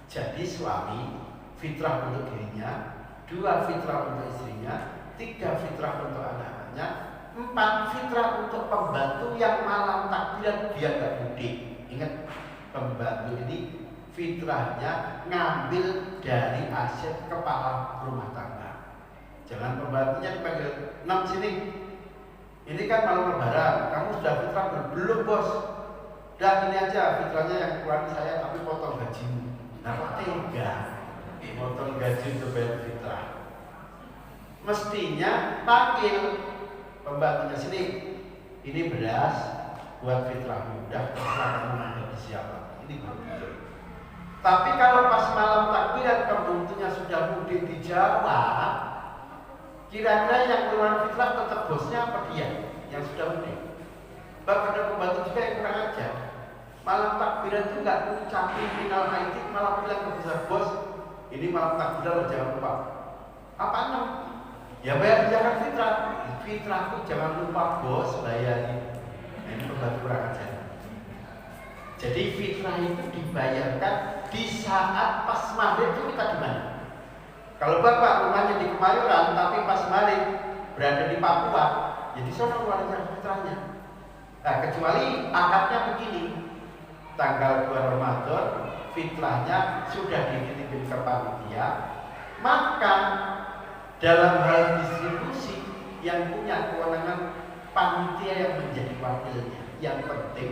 Jadi suami fitrah untuk dirinya, 2 fitrah untuk istrinya, 3 fitrah untuk anak-anaknya, 4 fitrah untuk pembantu yang malam takbiran dia nggak mudik. Ingat, pembantu ini fitrahnya ngambil dari aset kepala rumah tangga. Jangan pembantunya dipanggil, 6 sini. Ini kan malam lebaran, kamu sudah fitrah belum bos? Udah ini aja fitrahnya yang keluarin saya, tapi potong gajimu. Nah kok tega? Potong gaji untuk bayar fitrah. Mestinya panggil pembantunya sini. Ini beras buat fitrahmu. Udah terserah kamu nanti siapa. Ini betul. Tapi kalau pas malam takbiran pembantunya sudah mudik di Jawa, kira-kira yang keluar fitrah tetap bosnya apa dia yang sudah mudik? Bahkan ada pembantu juga yang kurang ajar. Malam takbiran itu nggak ngucapin final IT, malah bilang ke besar bos, ini malam takbiran jangan lupa. Apa enam? Ya bayar zakat fitrah. Fitrahku jangan lupa bos bayarin. Nah, ini pembantu kurang ajar. Jadi fitrah itu dibayarkan di saat pas maghrib itu kita di mana? Kalau bapak rumahnya di Kemayoran tapi pas maghrib berada di Papua, jadi sana keluarin zakat fitrahnya. Nah, kecuali akadnya begini, tanggal 2 Ramadan fitrahnya sudah dititipin ke panitia, maka dalam hal distribusi yang punya kewenangan panitia yang menjadi wakilnya. Yang penting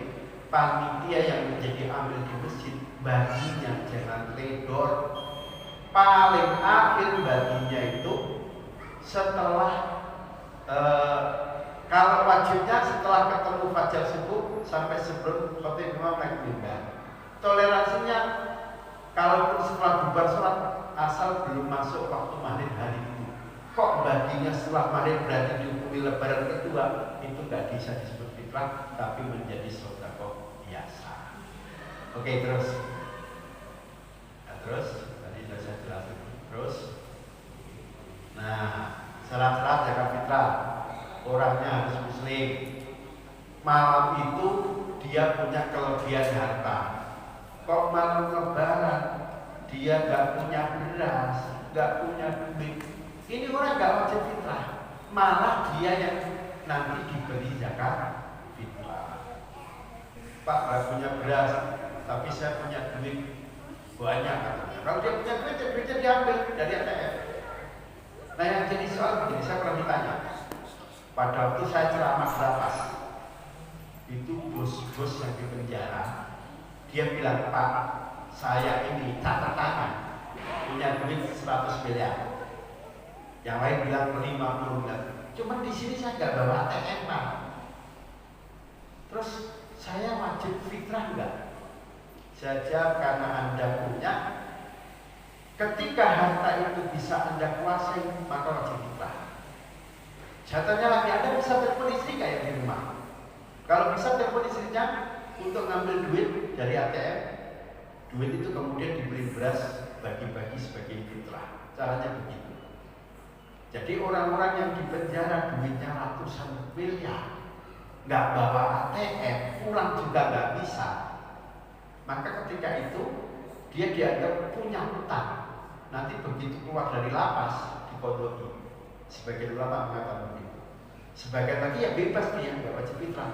panitia yang menjadi amil di masjid baginya jangan ledor. Paling akhir baginya itu setelah kalau wajibnya setelah ketemu fajar subuh sampai sebelum khotib imam naik mimbar. Toleransinya kalaupun setelah bubar sholat asal belum masuk waktu maghrib hari itu. Kok baginya setelah maghrib berarti dihukumi lebaran kedua, itu nggak bisa disebut fitrah, tapi menjadi sedekah biasa. Oke, terus. Nah, terus tadi sudah saya jelaskan. Terus, nah syarat-syarat zakat fitrah. Orangnya harus muslim. Malam itu dia punya kelebihan harta. Kok malam lebaran dia nggak punya beras, nggak punya duit, ini orang nggak wajib fitrah. Malah dia yang nanti diberi zakat fitrah. Pak nggak punya beras, tapi saya punya duit banyak. Kalau dia punya duit, duitnya diambil dari ATM. Nah yang jadi soal begini, saya pernah ditanya. Pada waktu saya ceramah lapas, itu bos-bos yang di penjara, dia bilang, Pak, saya ini catatan punya duit 100 miliar. Yang lain bilang 50 miliar. Cuman di sini saya nggak bawa ATM, Pak. Terus saya wajib fitrah nggak? Saya jawab karena Anda punya. Ketika harta itu bisa Anda kuasai, maka wajib fitrah. Saya tanya lagi, Anda bisa telepon istri nggak ya di rumah? Kalau bisa telepon istrinya untuk ngambil duit dari ATM, duit itu kemudian dibeli beras, bagi-bagi sebagai fitrah. Caranya begitu. Jadi orang-orang yang di penjara duitnya ratusan miliar, nggak bawa ATM, pulang juga nggak bisa. Maka ketika itu dia dianggap punya hutang. Nanti begitu keluar dari lapas dikodoki. Sebagian ulama mengatakan begitu. Sebagian lagi ya bebas dia, nggak wajib fitrah.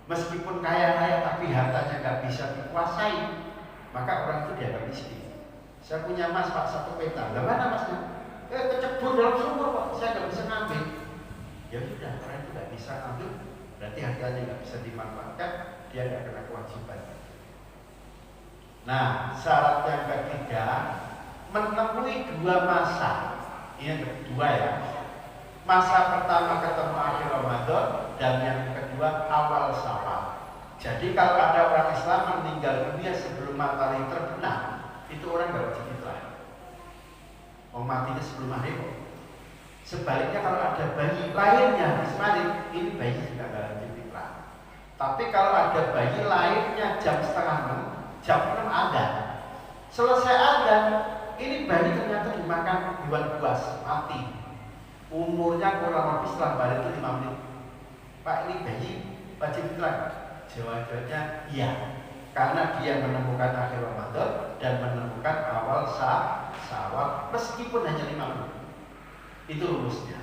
Meskipun kaya-kaya tapi hartanya nggak bisa dikuasai, maka orang itu dianggap miskin. Saya punya emas Pak 1 petak, nggak mana emasnya? Kecebur dalam sumur Pak, saya nggak bisa ngambil. Ya sudah, orang itu nggak bisa ngambil, berarti hartanya nggak bisa dimanfaatkan, dia nggak kena kewajiban. Nah, syarat yang ketiga, menemui 2 masa. Ini yang kedua ya. Masa pertama ketemu akhir Ramadan dan yang kedua awal Syawal. Jadi kalau ada orang Islam meninggal dunia sebelum matahari terbenam, itu orang nggak wajib fitrah. Orang matinya sebelum maghrib. Sebaliknya kalau ada bayi lahirnya habis maghrib, ini bayi juga nggak wajib fitrah. Tapi kalau ada bayi lahirnya jam 5:30, jam 6 ada. Selesai ada, ini bayi ternyata dimakan hewan buas, mati. Umurnya kurang lebih setelah balik itu 5 menit. Pak, ini bayi wajib fitrah? Jawabannya iya, karena dia menemukan akhir Ramadan dan menemukan awal Syawal meskipun hanya 5 menit. Itu rumusnya.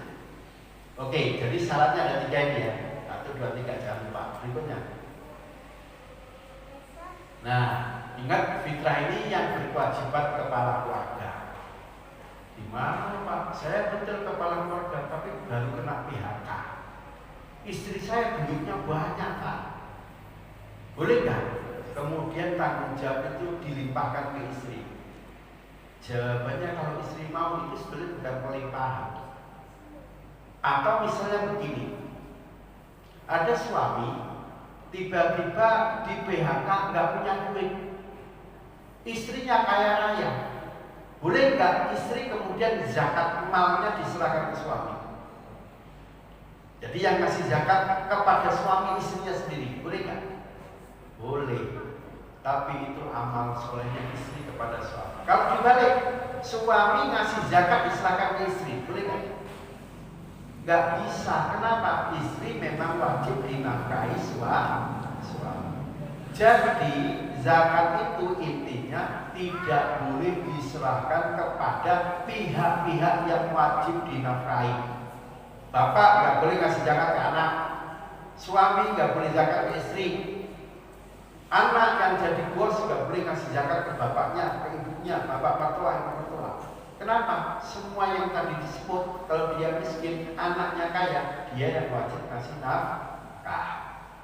Oke, jadi syaratnya ada 3 ini ya. 1, 2, 3, jangan lupa. Berikutnya. Nah, ingat fitrah ini yang berkewajiban kepala keluarga. Gimana Pak? Saya betul kepala keluarga tapi baru kena PHK. Istri saya duitnya banyak Pak. Boleh nggak? Kemudian tanggung jawab itu dilimpahkan ke istri. Jawabannya kalau istri mau itu sebenarnya bukan pelimpahan. Atau misalnya begini, ada suami tiba-tiba di PHK nggak punya duit, istrinya kaya raya. Boleh nggak istri kemudian zakat malnya diserahkan ke suami? Jadi yang kasih zakat kepada suami istrinya sendiri, boleh nggak? Boleh. Tapi itu amal solehnya istri kepada suami. Kalau dibalik, suami ngasih zakat diserahkan ke istri, boleh nggak? Nggak bisa. Kenapa? Istri memang wajib dinafkahi suami. Jadi zakat itu intinya tidak boleh diserahkan kepada pihak-pihak yang wajib dinafkahi. Bapak nggak boleh ngasih zakat ke anak, suami nggak boleh zakat ke istri, anak yang jadi bos nggak boleh ngasih zakat ke bapaknya, ke ibunya, bapak mertua, ibu mertua. Kenapa? Semua yang tadi disebut, kalau dia miskin, anaknya kaya, dia yang wajib ngasih nafkah.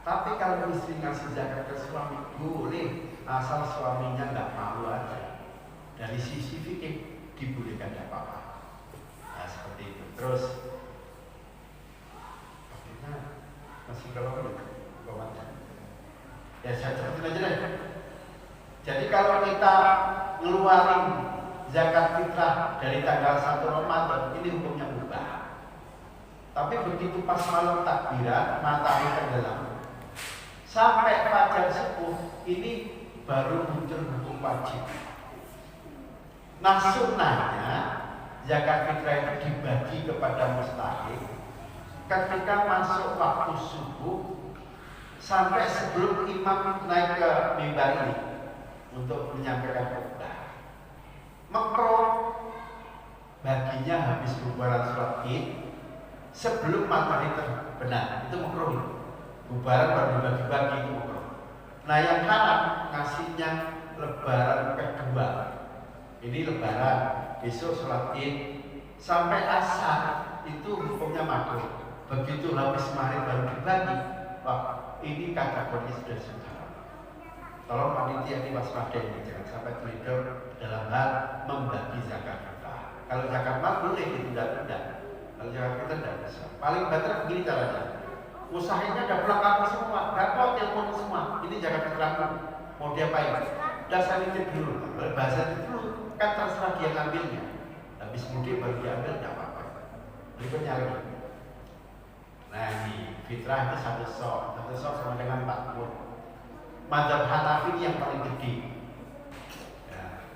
Tapi kalau istri ngasih zakat ke suami, boleh, asal suaminya nggak malu aja. Dari sisi fikih dibolehkan tidak apa-apa. Nah seperti itu. Terus, masih berapa menit? Ya saya cepetin aja deh. Jadi kalau kita ngeluarin zakat fitrah dari tanggal 1 Ramadan, ini hukumnya berubah. Tapi begitu pas malam takbiran, matahari tenggelam, sampai fajar subuh, ini baru muncul hukum wajib. Nah sunnahnya zakat fitrah itu dibagi kepada mustahik ketika masuk waktu subuh sampai sebelum imam naik ke mimbar ini untuk menyampaikan khutbah. Makruh baginya habis bubaran sholat Id sebelum matahari terbenam, itu makruh. Bubaran baru dibagi-bagi itu makruh. Nah yang haram ngasihnya lebaran kedua. Ini lebaran, besok sholat Id sampai asar itu hukumnya makruh. Begitu habis maghrib baru dibagi, wah ini kategori sudah haram. Tolong panitia diwaspadai, jangan sampai terlibat dalam hal membagi zakat fitrah. Kalau zakat mal boleh ditunda-tunda, kalau zakat fitrah tidak bisa. Paling better begini caranya, usahanya udah pelengkap semua, dapat telepon semua. Ini zakat fitrah, mau diapain? Udah saya nitip dulu, kalau bahasa itu dulu kan terserah dia ngambilnya. Habis mudik baru diambil, tidak apa-apa. Berikutnya lagi. Nah ini fitrah itu satu sok sama dengan 40. Mazhab Hanafi yang paling gede. Ya.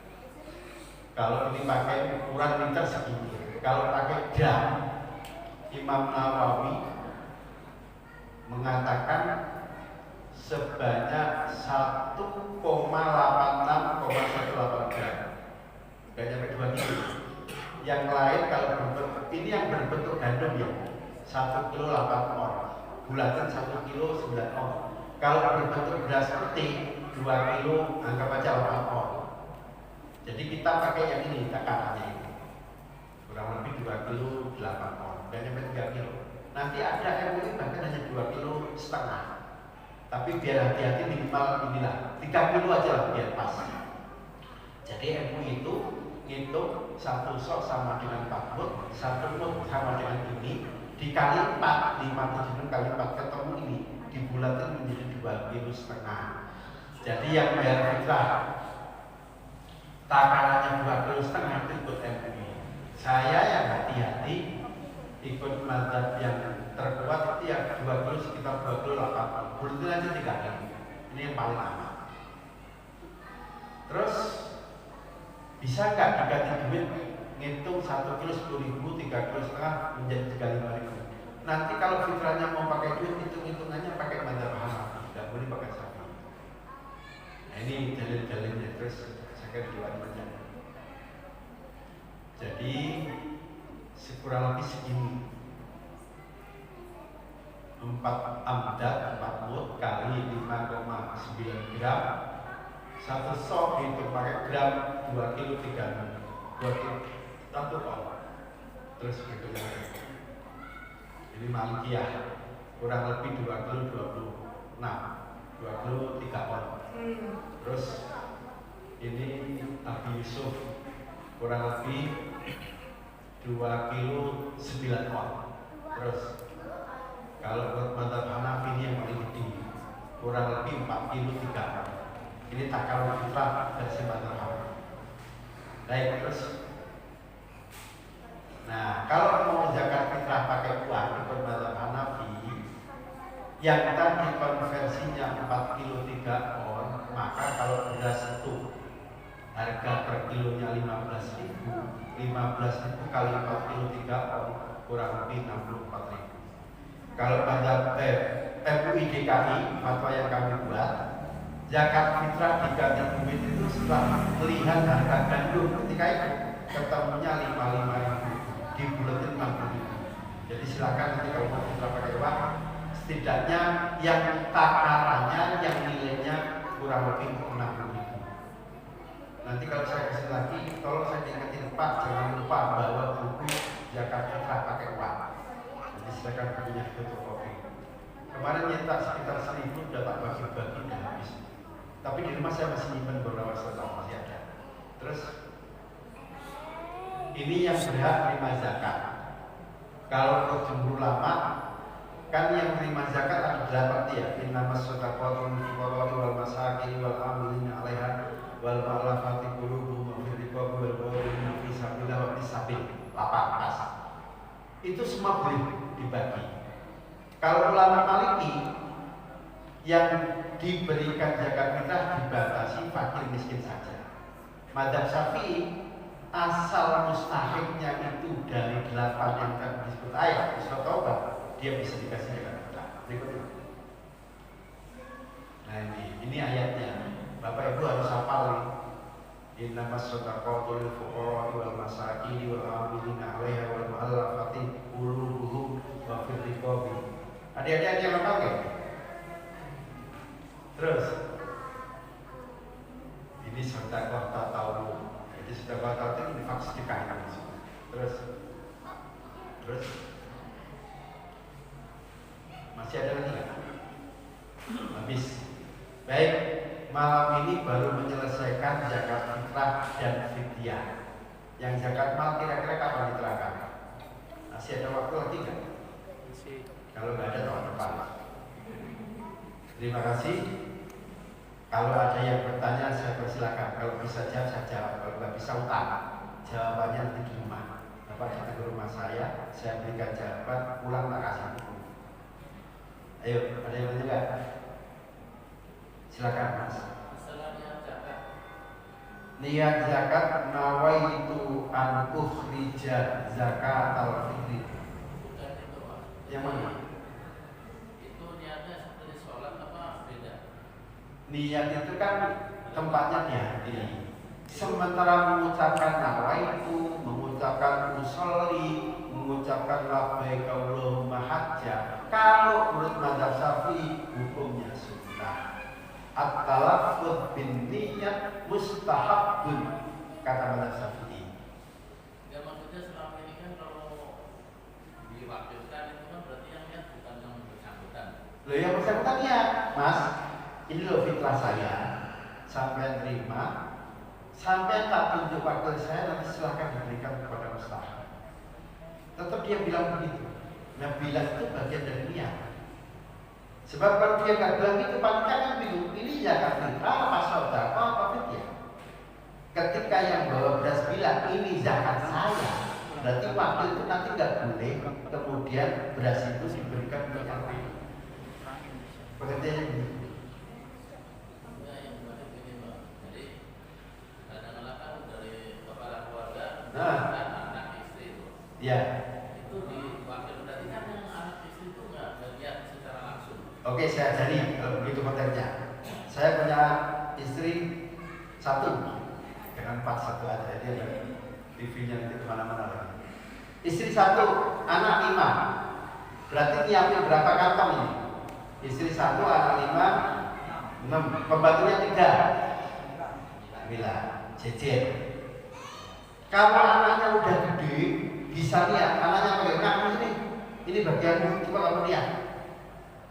Kalau ini pakai ukuran liter segini, kalau pakai jam, Imam Nawawi mengatakan sebanyak 1,86,18 gram. Gak nyampe 2 kilo. Yang lain kalau berbentuk, ini yang berbentuk gandum ya, 1 kilo 8 on, bulatan 1 kilo 9 on. Kalau berbentuk beras putih 2 kilo anggap aja 8 on. Jadi kita pakai yang ini takarannya ini. Kurang lebih 2 kilo 8 on, dan sampai 3 kilo. Nanti ada MUI bahkan hanya 2 kilo setengah. Tapi biar hati-hati minimal inilah 3 kilo aja lah biar pas. Jadi MUI itu ngitung 1 sok sama dengan 4 mut, 1 mut sama dengan ini dikali 4, 576 kali 4 ketemu ini dibulatin menjadi 2 kilo setengah. Jadi yang bayar fitrah takarannya 2 kilo setengah itu ikut MUI. Saya yang hati-hati ikut mazhab yang terkuat itu yang 2 kilo sekitar 2 kilo 8. Bulatin aja 3 kali. Ini yang paling aman. Terus bisa nggak diganti duit ngitung 1 kilo 10.000, 3 kilo setengah menjadi 35.000. Nanti kalau fitrahnya mau pakai duit, hitung-hitungannya pakai mazhab Hanafi, nggak boleh pakai Syafi'i. Nah, ini dalil-dalilnya. Terus saya kira diwajib aja. Jadi kurang lebih segini, 4 amdad 4 mut kali 5,9 gram. 1 sok itu pakai gram 2 kilo 3, 2 kilo 1 on. Terus berikutnya ini Malikiyah kurang lebih 2 kilo 26, 2 kilo 3 on. Terus ini Abi Yusuf kurang lebih 2 kilo 9 on. Terus kalau buat mazhab Hanafi ini yang paling tinggi kurang lebih 4 kilo 3 on. Ini takaran fitrah versi mazhab Hanafi. Baik, terus nah, kalau mau zakat fitrah pakai uang ikut mazhab Hanafi yang tadi konversinya 4 kilo 3 on, maka kalau beras itu harga per kilonya 15.000 kali 4 kilo 3 on kurang lebih 64.000. Kalau mazhab MUI DKI fatwa yang kami buat, zakat fitrah diganti duit itu setelah melihat harga gandum ketika itu ketemunya 55.000 dibulatin 60.000. Jadi silakan nanti kalau mau fitrah pakai uang, setidaknya yang takarannya yang nilainya kurang lebih 60.000. Nanti kalau saya kasih lagi, tolong saya ingetin Pak, jangan lupa bawa buku zakat fitrah pakai uang. Jadi silakan bukunya fotokopi. Kemarin nyetak sekitar 1.000 udah tak bagi-bagi udah habis. Tapi di rumah saya masih nyimpen beberapa stok, masih ada. Terus ini yang berhak terima zakat. Kalau untuk jumhur ulama kan yang terima zakat ada 8 ya. Innamas shadaqatu lil fuqara wal masakin wal amilina 'alaiha wal mu'allafati qulubuhum wa fil riqabi wal gharimin fi sabilillah wa fis sabil. 8 pas. Itu semua boleh dibagi. Kalau ulama Maliki yang diberikan zakat fitrah dibatasi fakir miskin saja. Mazhab Syafi'i asal mustahiknya itu dari 8 yang tadi disebut ayat Surah Taubah, dia bisa dikasih zakat fitrah. Berikutnya. Nah ini ayatnya. Bapak Ibu harus hafal nih. Innamas shadaqatu lil fuqara wal masakin wal amilina 'alaiha wal mu'allafati qulubuhum wa fil riqabi. Adik-adik yang hafal enggak? Terus ini sedekah tak tahu. Jadi sedekah tak tahu ini vaksin dikaitkan. Terus masih ada lagi nggak? Habis. Baik, malam ini baru menyelesaikan zakat fitrah dan fidyah. Yang zakat mal kira-kira kapan diterangkan? Masih ada waktu lagi nggak? Kalau nggak ada tahun depan. Terima kasih. Kalau ada yang bertanya saya persilakan. Kalau bisa jawab saya jawab. Kalau nggak bisa utang. Jawabannya nanti di rumah. Bapak datang ke rumah saya berikan jawaban, pulang tak kasih buku. Ayo, ada yang nanya nggak? Silakan Mas. Niat zakat nawaitu an ukhrija zakat al-fitri. Yang mana? Niat itu kan tempatnya di hati. Sementara mengucapkan nawaitu, mengucapkan usolli, mengucapkan labbaik Allahumma hajjah, kalau menurut mazhab Syafi'i hukumnya sunnah. At-talaffuz bin niyyah mustahabun, kata Mazhab Syafi'i. Ya maksudnya selama ini kan kalau diwakilkan itu kan berarti yang niat bukan yang bersangkutan. Loh yang bersangkutan ya, Mas. Ini loh fitrah saya. Sampai terima, sampai tak tunjuk wakil saya, nanti silahkan diberikan kepada Ustaz. Tetap dia bilang begitu. Nah bilang itu bagian dari niat. Sebab kalau dia nggak bilang itu, paling kan bingung. Ini zakat fitrah apa sedekah apa fidyah? Ketika yang bawa beras bilang ini zakat saya, berarti wakil itu nanti nggak boleh kemudian beras itu diberikan ke yang lain. Pengertiannya begitu. Ya yang berarti begini Pak. Jadi kadang-kadang kan dari kepala keluarga kan anak istri itu. Ya. Itu diwakil berarti kan yang anak istri itu nggak lihat secara langsung. Oke, saya ajari kalau begitu konteksnya. Saya punya istri satu, jangan 4 1 aja, dia ada TV-nya nanti kemana-mana lagi. Istri satu, anak 5. Berarti nyiapin berapa kantong ini? Istri satu, anak 5, 6. Pembantunya 3. Bila jejer. Kalau anaknya udah gede, bisa lihat anaknya pakai kamu ini. Ini bagian coba kamu lihat.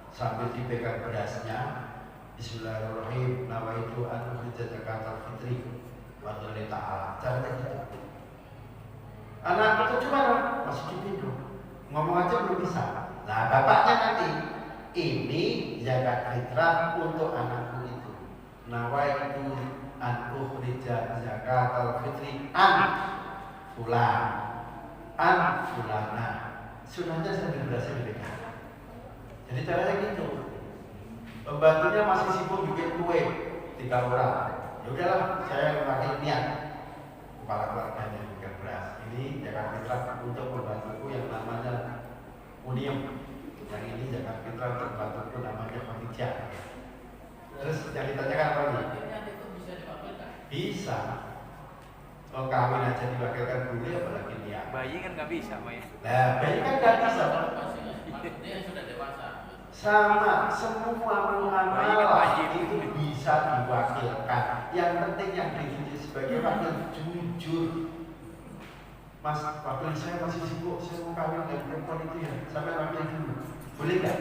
Sambil dipegang berasnya, Bismillahirrahmanirrahim, nawaitu an ukhrija zakatal fitri wa lillahi ta'ala. Caranya gitu. Anak itu cuma masih dipindu, ngomong aja belum bisa. Nah bapaknya nanti, ini zakat fitrah untuk anakku itu. Nawaitu an ukhrija zakatal fitri an fulan, an fulana. Sunahnya sambil berasnya dipegang. Jadi caranya gitu. Pembantunya masih sibuk bikin kue 3 orang. Ya udahlah, saya memakai niat kepala keluarganya bikin beras. Ini zakat fitrah untuk pembantuku yang namanya Unium. Yang ini zakat fitrah untuk pembantuku namanya Khadijah. Terus yang ditanyakan apa lagi? Itu bisa diwakilkan? Bisa. Oh kawin aja diwakilkan boleh, apalagi niat. Bayi kan nggak bisa, Pak ya? Nah, bayi kan nggak bisa. Maksudnya yang sudah dewasa. Sama semua muamalah itu bisa diwakilkan. Yang penting yang ditunjuk sebagai wakil jujur. Mas, wakil saya masih sibuk, saya mau kawin dengan perempuan itu ya. Sampai wakil dulu, boleh nggak?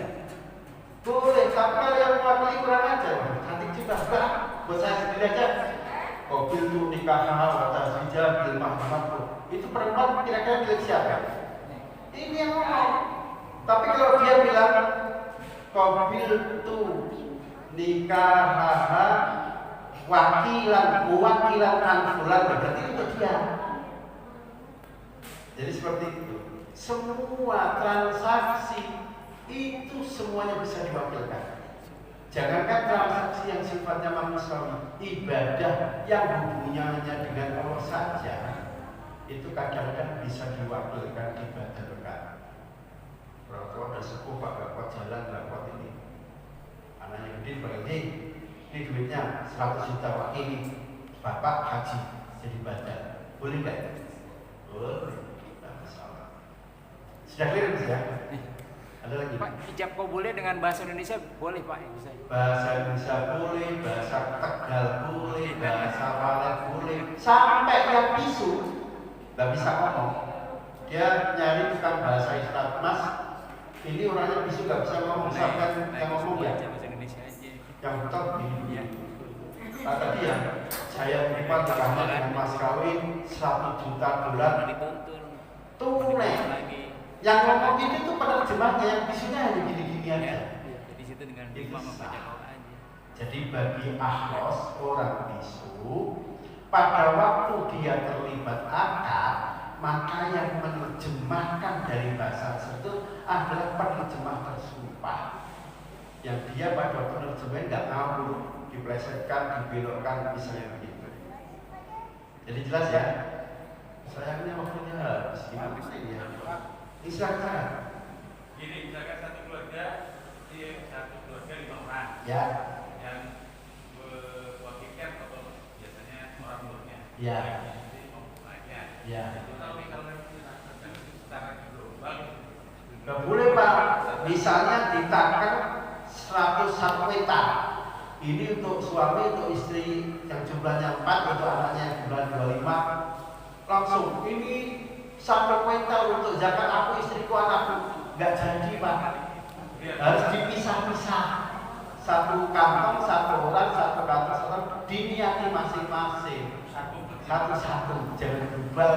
Boleh. Tapi yang mewakili kurang ajar, cantik juga. Enggak, buat saya sendiri aja. Kobil tuh nikah atas hijab di mahkamah. Itu perempuan kira-kira milik siapa? Ini yang ngomong. Tapi kalau dia bilang Kobil tu nikah wakilan anfulan, berarti itu dia. Jadi seperti itu. Semua transaksi itu semuanya bisa diwakilkan. Jangankan transaksi yang sifatnya manusiawi, ibadah yang hubungannya dengan Allah saja, itu kadang-kadang bisa diwakilkan ibadah dekat. Orang tua udah sepuh, Pak, gak kuat jalan, gak kuat ini. Anaknya gede, berarti ini duitnya 100 juta, Pak, ini Bapak haji jadi badan. Boleh nggak? Boleh, tidak masalah. Sudah clear ya? Ada lagi? Pak, ijab boleh dengan bahasa Indonesia boleh, Pak? Bisa. Bahasa Indonesia boleh, bahasa Tegal boleh, bahasa Walet boleh, sampai yang bisu nggak bisa ngomong. Dia nyari tukang bahasa isyarat, Mas. Ini orangnya bisu nggak bisa ngomong, sampai yang ngomong ya. Bahasa Indonesia aja. Yang betul gini. Nah, tadi ya, saya terima nikahnya dengan mas kawin $1 juta. Dituntun. Tunai. Yang ngomong ini tuh penerjemahnya, yang bisunya hanya gini-gini aja. Jadi situ dengan Itu imam membaca sah. doa aja. Jadi bagi ahlos orang bisu, pada waktu dia terlibat akad, maka yang menerjemahkan dari bahasa tersebut adalah penerjemah tersumpah. Yang dia pada waktu menerjemahnya nggak ngawur, diplesetkan, dibelokkan, misalnya begitu. Jadi jelas ya? Sayangnya waktunya habis. Gimana ini ya? Silakan. Gini, misalkan satu keluarga 5 orang. Ya. Yang mewakilkan atau biasanya orang tuanya. Ya. Jadi mampuannya. Ya. Tapi kalau secara global, Nggak boleh, Pak. Misalnya ditaker 101 hektar, Ini untuk suami, untuk istri yang jumlahnya 4, untuk anaknya yang jumlah 25. Langsung ini 1 kuintal untuk zakat aku, istriku, anakku. Nggak jadi Pak. Harus dipisah-pisah. 1 kantong, 1 orang, 1 kantong, 1 orang. Diniati masing-masing. Satu-satu, jangan berubah.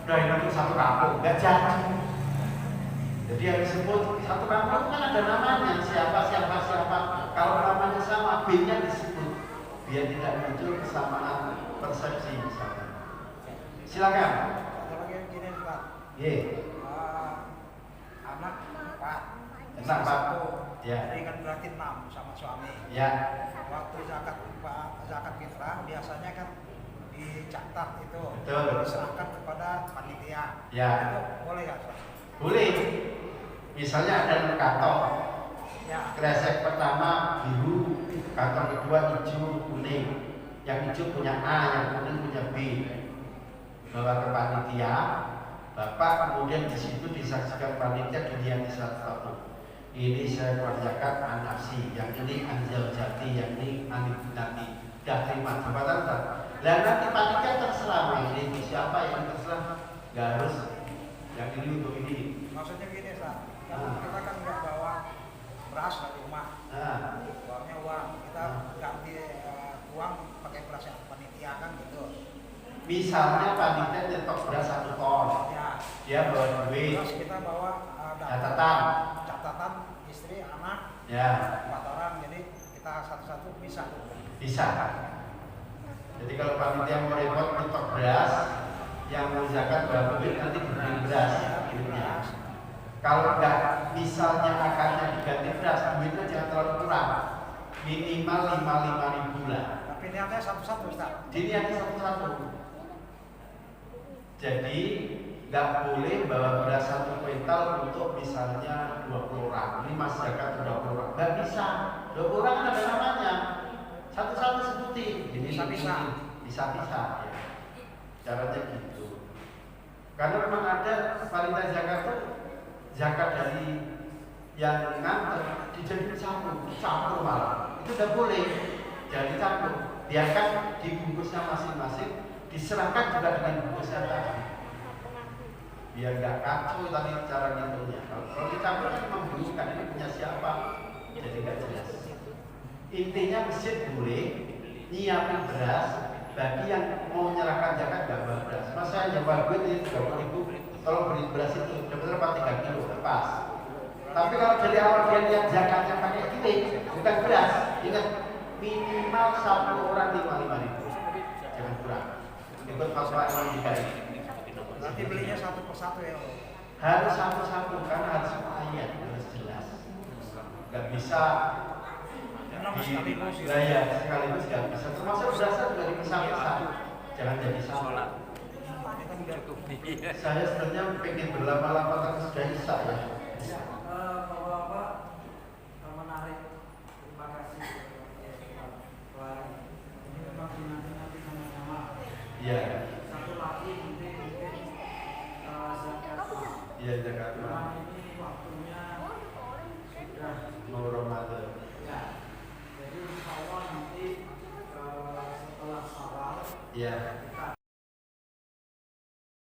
Udah ini 1 kampung, nggak jadi. Jadi yang disebut 1 kampung kan ada namanya, siapa. Kalau namanya sama, B-nya disebut, biar tidak muncul kesamaan persepsi misalnya. Silakan. Ada lagi yang gini Pak. Ye. Anak 4, Anak 4. Ya. Jadi kan berarti 6 sama suami. Ya. Waktu zakat fitrah biasanya kan dicatat itu, Betul. diserahkan kepada panitia. Ya. Itu boleh nggak Pak? Boleh. Misalnya ada kantong. Ya. Kresek pertama biru, kantong kedua hijau, kuning. Yang hijau punya A, yang kuning punya B. Bawa ke panitia, Bapak kemudian di situ disaksikan panitia diniati satu-satu. Ini saya kerjakan anasi, yang ini anjal jati, yang ini anibinati. Dah terima jabatan tak? Dan nanti panitia terserah ini siapa yang terserah, nggak harus yang ini untuk ini. Maksudnya gini Pak, kita kan nggak bawa beras dari rumah, uangnya uang, kita ganti uang pakai beras yang panitia kan gitu. Misalnya panitia nyetok beras 1 ton, Ya. dia bawa duit, Terus kita bawa catatan, istri, anak, ya 4 orang, jadi kita satu-satu bisa. bisa. Jadi kalau panitia mau repot nyetok beras, yang mau zakat berapa duit nanti dibeli beras duitnya. Kalau enggak, misalnya akarnya diganti beras, duitnya jangan terlalu kurang, minimal 55.000 lah. Tapi niatnya satu-satu Ustaz. Diniati satu-satu. Jadi nggak boleh bawa beras 1 kuintal untuk misalnya 20 orang. Ini mas zakat 20 orang. Nggak bisa. 20 orang kan ada namanya. Satu-satu sebutin. Ini Bisa-bisa. Bisa-bisa. Ya. Caranya gitu. Karena memang ada panitia zakat itu zakat dari yang nganter dijadikan campur malah. Itu udah boleh. Jadi campur. Biarkan dibungkusnya masing-masing, diserahkan juga dengan bungkusnya tadi. Biar nggak kacau tadi cara ngitungnya. Kalau dicampur kan membingungkan, ini punya siapa? Jadi nggak jelas. Intinya masjid boleh nyiapin beras bagi yang mau menyerahkan zakat nggak bawa beras. Mas saya nyewa duit ini 30.000, tolong beli beras itu dapat 3 kilo, pas. Tapi kalau dari awal dia lihat zakatnya pakai duit, bukan beras, ingat minimal 1 orang 55.000, jangan kurang. Ikut fatwa Imam Bukhari. Nanti belinya satu persatu ya. Harus satu-satu karena harus ayat, harus jelas. Gak bisa sekaligus. Ya sekaligus gak bisa. Termasuk berasal juga dipisah-pisah. Jangan jadi sama. Saya sebenarnya pengen berlama-lama tapi sudah bisa ya. Bapak menarik. Terima kasih. Ini memang dinanti sama-sama. Iya. Satu lagi mungkin zakat. Iya zakat. Ini waktunya sudah mau Ramadan. ya. Jadi insya Allah nanti setelah Syawal ya